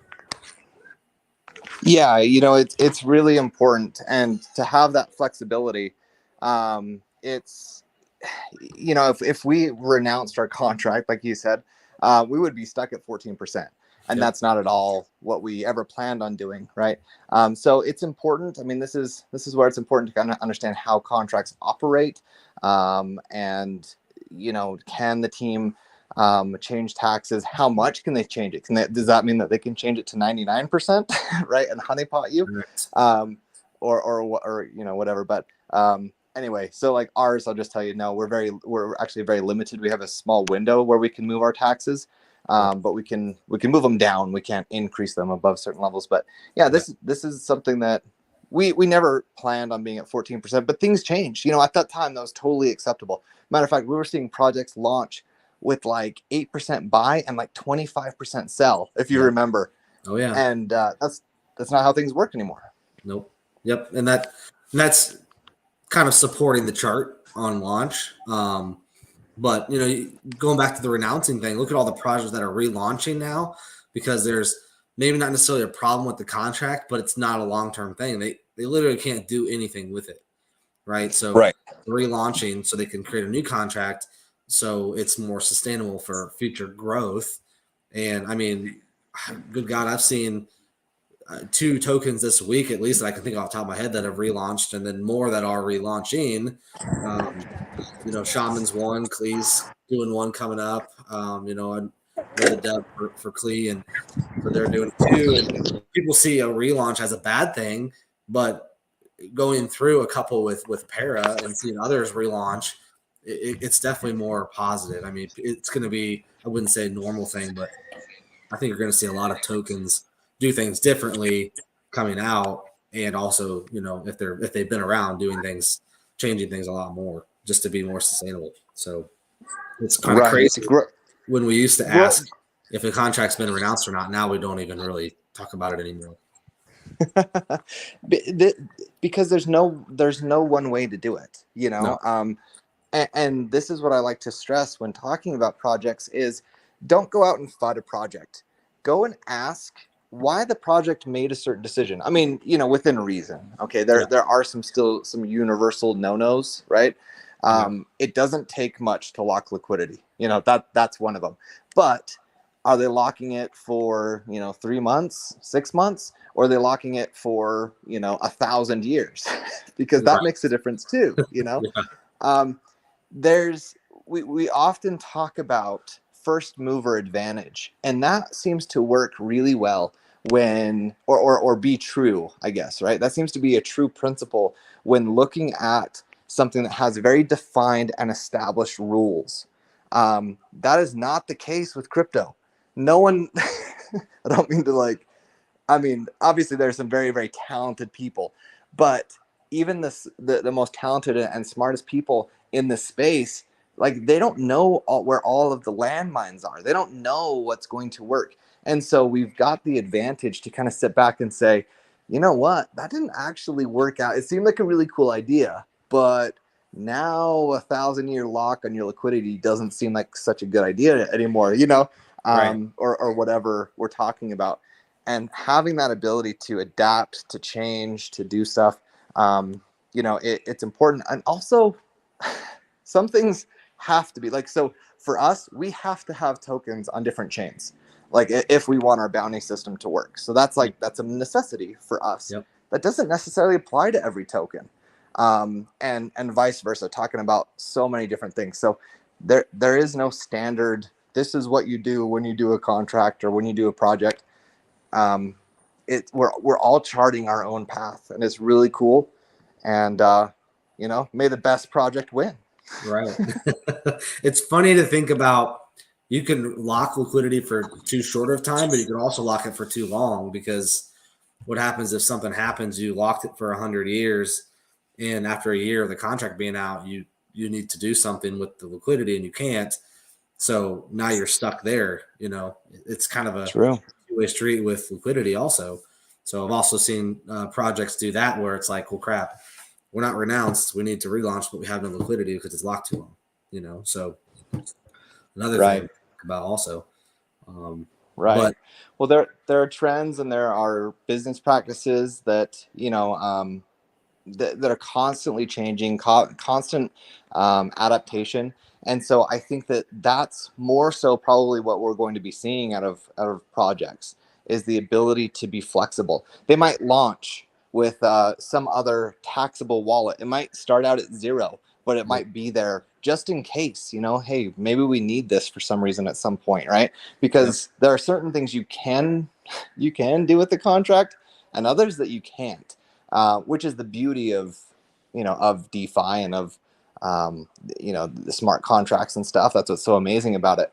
Yeah. It's really important, and to have that flexibility. It's, if we renounced our contract, like you said, we would be stuck at 14%. And Yep. that's not at all what we ever planned on doing, right? So it's important. I mean, this is where it's important to kind of understand how contracts operate, and can the team change taxes? How much can they change it? Does that mean that they can change it to 99%, right, and honeypot you, or whatever? But anyway, so like ours, I'll just tell you, no, we're actually very limited. We have a small window where we can move our taxes. But we can move them down. We can't increase them above certain levels. But yeah, this is something that we never planned on being at 14%, but things changed. At that time, that was totally acceptable. Matter of fact, we were seeing projects launch with like 8% buy and like 25% sell, if you remember. Oh yeah. And that's not how things work anymore. Nope. Yep. And that's kind of supporting the chart on launch. But going back to the renouncing thing, look at all the projects that are relaunching now, because there's maybe not necessarily a problem with the contract, but it's not a long-term thing. They literally can't do anything with it, right? So relaunching so they can create a new contract, so it's more sustainable for future growth. And I mean, good God, I've seen 2 tokens this week at least that I can think off the top of my head that have relaunched, and then more that are relaunching. Shaman's one, Klee's doing one coming up. I know the dev for Klee, and so they're doing it too. And people see a relaunch as a bad thing, but going through a couple with Para and seeing others relaunch, it's definitely more positive. I mean, it's going to be, I wouldn't say a normal thing, but I think you're going to see a lot of tokens do things differently coming out, and also, if they've been around doing things, changing things a lot more just to be more sustainable. So it's kind of crazy when we used to ask if a contract's been renounced or not. Now we don't even really talk about it anymore. Because there's no one way to do it, No. And this is what I like to stress when talking about projects is, don't go out and FUD a project. Go and ask why the project made a certain decision. I mean, within reason. Okay, there are some universal no-nos, right? It doesn't take much to lock liquidity. That's one of them. But are they locking it for 3 months, 6 months, or are they locking it for 1,000 years? Because that makes a difference too. We often talk about first mover advantage, and that seems to work really well when or be true, I guess, right? That seems to be a true principle when looking at something that has very defined and established rules. That is not the case with crypto. No one I don't mean to obviously there's some very, very talented people, but even the most talented and smartest people in the space, they don't know where all of the landmines are. They don't know what's going to work. And so we've got the advantage to kind of sit back and say, you know what, that didn't actually work out. It seemed like a really cool idea, but now 1,000-year lock on your liquidity doesn't seem like such a good idea anymore, or whatever we're talking about. And having that ability to adapt, to change, to do stuff, it's important. And also, some things have to be so for us, we have to have tokens on different chains, if we want our bounty system to work. So that's a necessity for us. Yep. That doesn't necessarily apply to every token, and vice versa, talking about so many different things. So there is no standard, this is what you do when you do a contract or when you do a project. We're all charting our own path, and it's really cool. And may the best project win. Right. It's funny to think about. You can lock liquidity for too short of time, but you can also lock it for too long, because what happens if something happens, you locked it for 100 years, and after a year of the contract being out, you need to do something with the liquidity and you can't. So now you're stuck there. It's kind of a two-way street with liquidity also. So I've also seen projects do that where it's like, well, crap, we're not renounced. We need to relaunch, but we have no liquidity because it's locked too long. So another thing to think about also. But, well, there are trends and there are business practices that, that are constantly changing, constant adaptation. And so I think that that's more so probably what we're going to be seeing out of projects, is the ability to be flexible. They might launch with some other taxable wallet. It might start out at zero, but it might be there just in case, hey, maybe we need this for some reason at some point, right? Because there are certain things you can do with the contract, and others that you can't, which is the beauty of DeFi and of the smart contracts and stuff. That's what's so amazing about it.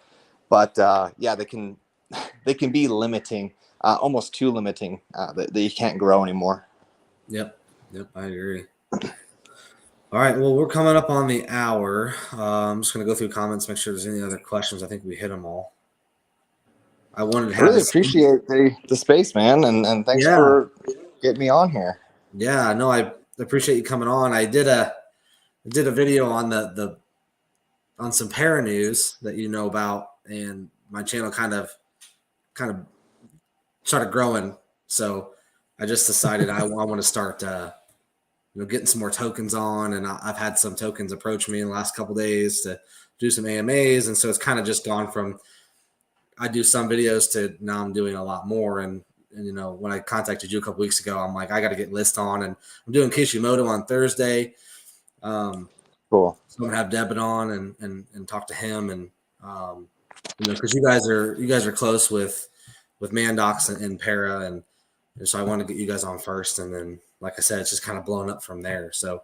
But yeah, they can be limiting, almost too limiting, that you can't grow anymore. Yep, I agree. All right, well, we're coming up on the hour. I'm just going to go through comments, make sure there's any other questions. I think we hit them all. I wanted to I have really appreciate the space, man, and thanks for getting me on here. Yeah, no, I appreciate you coming on. I did a video on the on some para news that you know about, and my channel kind of started growing. So I just decided I want to start getting some more tokens on, and I've had some tokens approach me in the last couple of days to do some AMAs, and so it's kind of just gone from I do some videos to now I'm doing a lot more. And when I contacted you a couple weeks ago, I'm like, I got to get Lyst on, and I'm doing Kishimoto on Thursday. Cool. So I'm gonna have Debit on and talk to him, and because you guys are close with Mandox and Para, and so I want to get you guys on first, and then like I said, it's just kind of blown up from there. So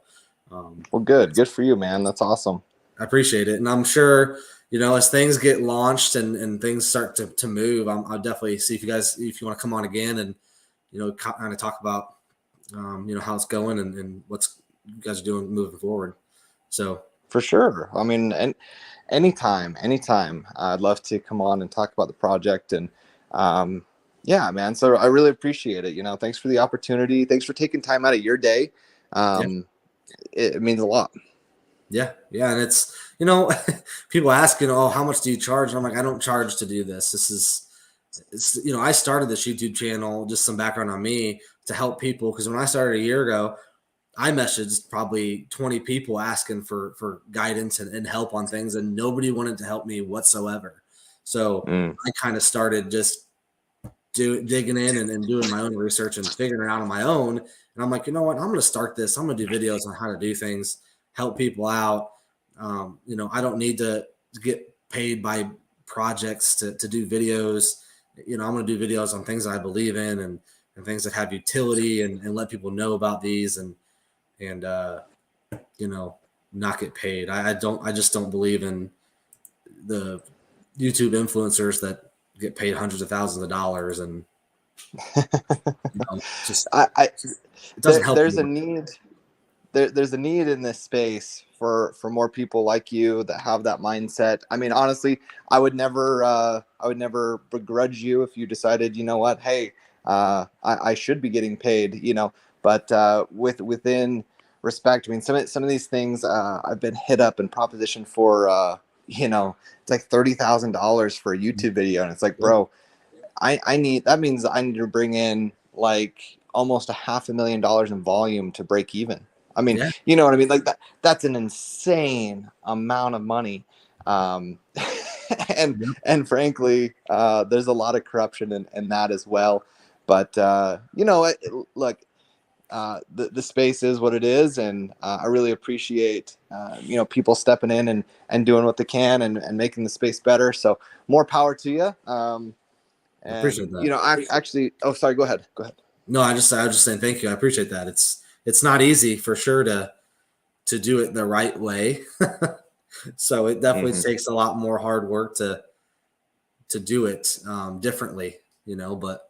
well, good for you, man. That's awesome. I appreciate it, and I'm sure as things get launched and things start to move, I'll definitely see if you want to come on again and kind of talk about how it's going and what's you guys are doing moving forward. So for sure. I mean, and anytime, I'd love to come on and talk about the project. And yeah, man. So I really appreciate it. Thanks for the opportunity. Thanks for taking time out of your day. It means a lot. Yeah. And it's, people ask, how much do you charge? And I'm like, I don't charge to do this. It's I started this YouTube channel, just some background on me, to help people. Because when I started a year ago, I messaged probably 20 people asking for guidance and help on things, and nobody wanted to help me whatsoever. So I kind of started just digging in and doing my own research and figuring it out on my own. And I'm like, you know what? I'm going to start this. I'm going to do videos on how to do things, help people out. I don't need to get paid by projects to do videos. I'm going to do videos on things that I believe in and things that have utility and let people know about these and not get paid. I just don't believe in the YouTube influencers that get paid hundreds of thousands of dollars and just it doesn't help. There's a need. There's a need in this space for more people like you that have that mindset. I mean, honestly, I would never begrudge you if you decided, what, hey, I should be getting paid, but within respect. I mean, some of these things I've been hit up and propositioned for, it's like $30,000 for a YouTube video, and it's like, bro, I need to bring in like almost $500,000 in volume to break even. I mean, you know what I mean? Like that's an insane amount of money. And frankly, there's a lot of corruption in that as well. But, look, the space is what it is. And I really appreciate, people stepping in and doing what they can and making the space better. So more power to you. And, I appreciate that. I actually, oh, sorry, go ahead. No, I was just saying, thank you. I appreciate that. It's not easy for sure to do it the right way. So it definitely takes a lot more hard work to do it differently, but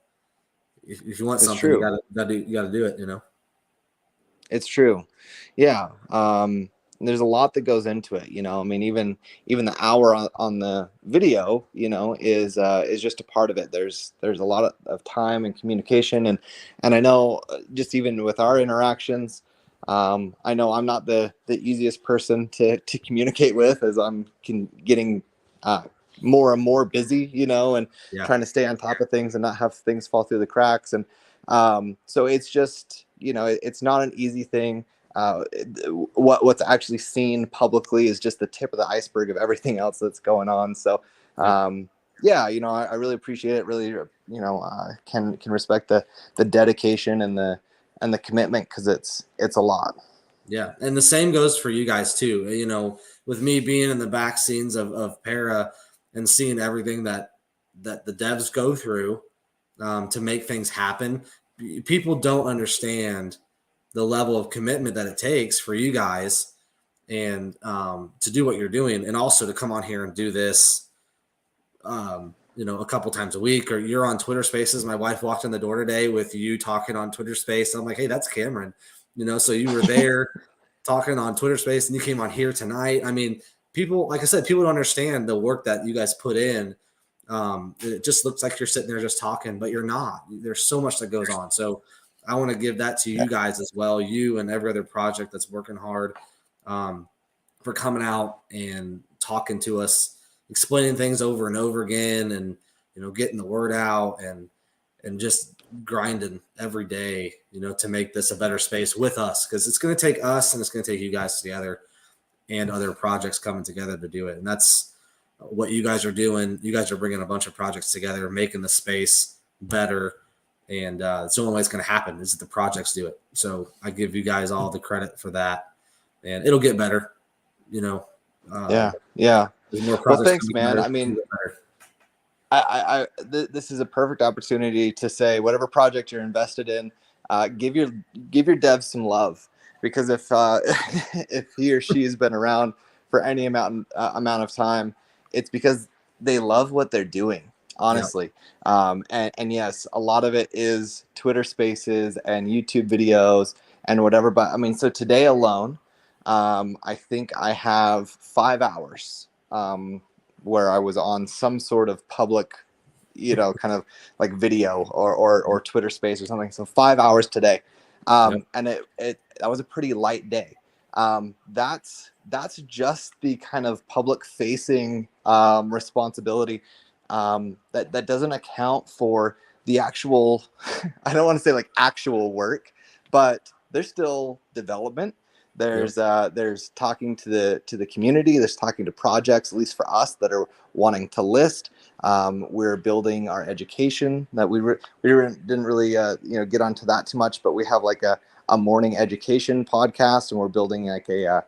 if you want something, you gotta do it, It's true. Yeah. There's a lot that goes into it, I mean, even the hour on the video, is just a part of it. There's a lot of time and communication. And I know just even with our interactions, I know I'm not the easiest person to communicate with, as I'm getting more and more busy, and trying to stay on top of things and not have things fall through the cracks. And so it's just, it's not an easy thing. What's actually seen publicly is just the tip of the iceberg of everything else that's going on. So, yeah, I really appreciate it. Really, can respect the dedication and the commitment, because it's a lot. Yeah. And the same goes for you guys too. With me being in the back scenes of Para and seeing everything that the devs go through to make things happen, people don't understand the level of commitment that it takes for you guys and to do what you're doing, and also to come on here and do this a couple times a week. Or you're on Twitter Spaces. My wife walked in the door today with you talking on Twitter Space. I'm like, hey, that's Cameron. So you were there talking on Twitter Space, and you came on here tonight. I mean, people, like I said, people don't understand the work that you guys put in. It just looks like you're sitting there just talking, but you're not. There's so much that goes on. So I want to give that to you guys as well, you and every other project that's working hard, for coming out and talking to us, explaining things over and over again, and getting the word out, and just grinding every day, to make this a better space with us, because it's going to take us and it's going to take you guys together and other projects coming together to do it. And that's what you guys are doing. You guys are bringing a bunch of projects together, making the space better. And it's the only way it's going to happen is that the projects do it. So I give you guys all the credit for that, and it'll get better. Yeah. There's more Well, projects thanks, coming man. better. I mean, this is a perfect opportunity to say, whatever project you're invested in, give your devs some love, because if if he or she has been around for any amount of time, it's because they love what they're doing, honestly. And yes, a lot of it is Twitter Spaces and YouTube videos and whatever. But I mean, so today alone, I think I have 5 hours. Where I was on some sort of public, kind of like video or Twitter Space or something. So 5 hours today, and that was a pretty light day. That's just the kind of public facing responsibility that doesn't account for the actual. I don't want to say like actual work, but there's still development. There's talking to the community. There's talking to projects, at least for us, that are wanting to list. We're building our education. That we didn't really get onto that too much, but we have like a morning education podcast, and we're building like a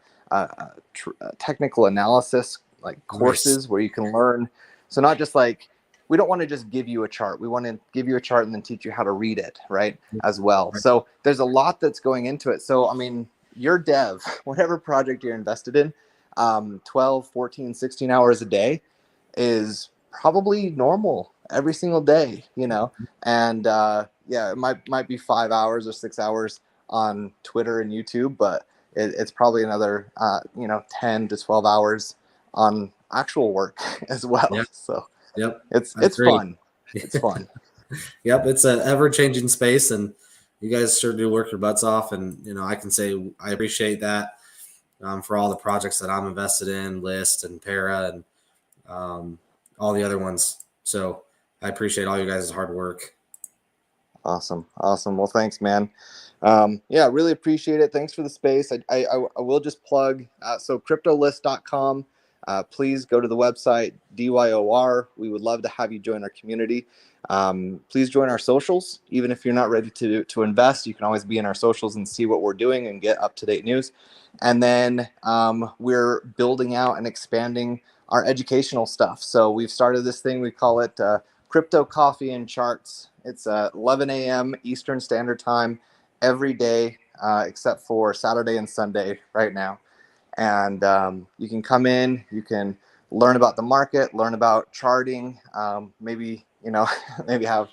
technical analysis like courses where you can learn. So not just like, we don't want to just give you a chart. We want to give you a chart and then teach you how to read it, right? As well. So there's a lot that's going into it. So I mean, your dev, whatever project you're invested in, 12, 14, 16 hours a day is probably normal every single day, and it might be 5 hours or 6 hours on Twitter and YouTube, but it's probably another 10 to 12 hours on actual work as well. So it's fun. It's fun. Yep, it's an ever-changing space, and you guys sure do work your butts off. And I can say I appreciate that for all the projects that I'm invested in, Lyst and Para, and all the other ones. So I appreciate all you guys' hard work. Awesome. Well, thanks, man. Really appreciate it. Thanks for the space. I will just plug, so cryptolist.com. Please go to the website, DYOR. We would love to have you join our community. Please join our socials. Even if you're not ready to invest, you can always be in our socials and see what we're doing and get up-to-date news. And then we're building out and expanding our educational stuff. So we've started this thing, we call it Crypto Coffee and Charts. It's 11 a.m. Eastern Standard Time every day, except for Saturday and Sunday right now. And you can come in, you can learn about the market, learn about charting, maybe maybe have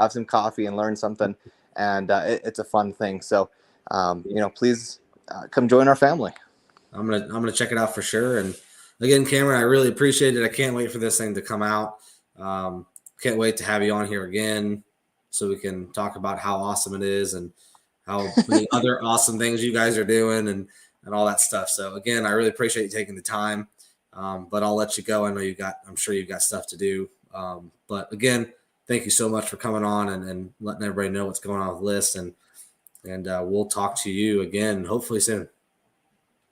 some coffee and learn something. And it's a fun thing. So please come join our family. I'm gonna check it out for sure. And again, Cameron, I really appreciate it. I can't wait for this thing to come out. Can't wait to have you on here again so we can talk about how awesome it is and how many other awesome things you guys are doing and all that stuff. So again, I really appreciate you taking the time. But I'll let you go. I know I'm sure you've got stuff to do. But again, thank you so much for coming on and letting everybody know what's going on with Lyst. And and we'll talk to you again hopefully soon.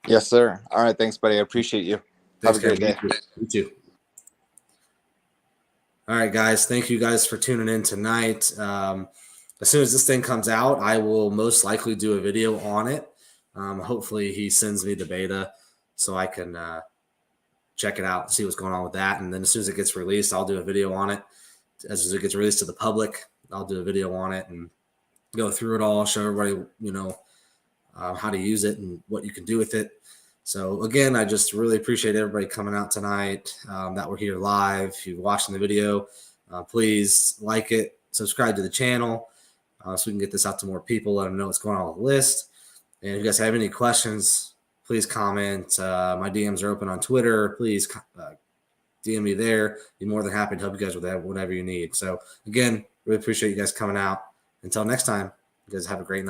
Yes, sir. All right. Thanks, buddy. I appreciate you. Thanks, Have a great day. You too. All right, guys. Thank you guys for tuning in tonight. As soon as this thing comes out, I will most likely do a video on it. Hopefully he sends me the beta so I can check it out and see what's going on with that. And then as soon as it gets released, I'll do a video on it. As soon as it gets released to the public, I'll do a video on it and go through it all, show everybody, how to use it and what you can do with it. So again, I just really appreciate everybody coming out tonight, that we're here live. If you're watching the video, please like it, subscribe to the channel, so we can get this out to more people, let them know what's going on with the list. And if you guys have any questions, please comment. My DMs are open on Twitter. Please DM me there. Be more than happy to help you guys with that, whatever you need. So again, really appreciate you guys coming out. Until next time, you guys have a great night.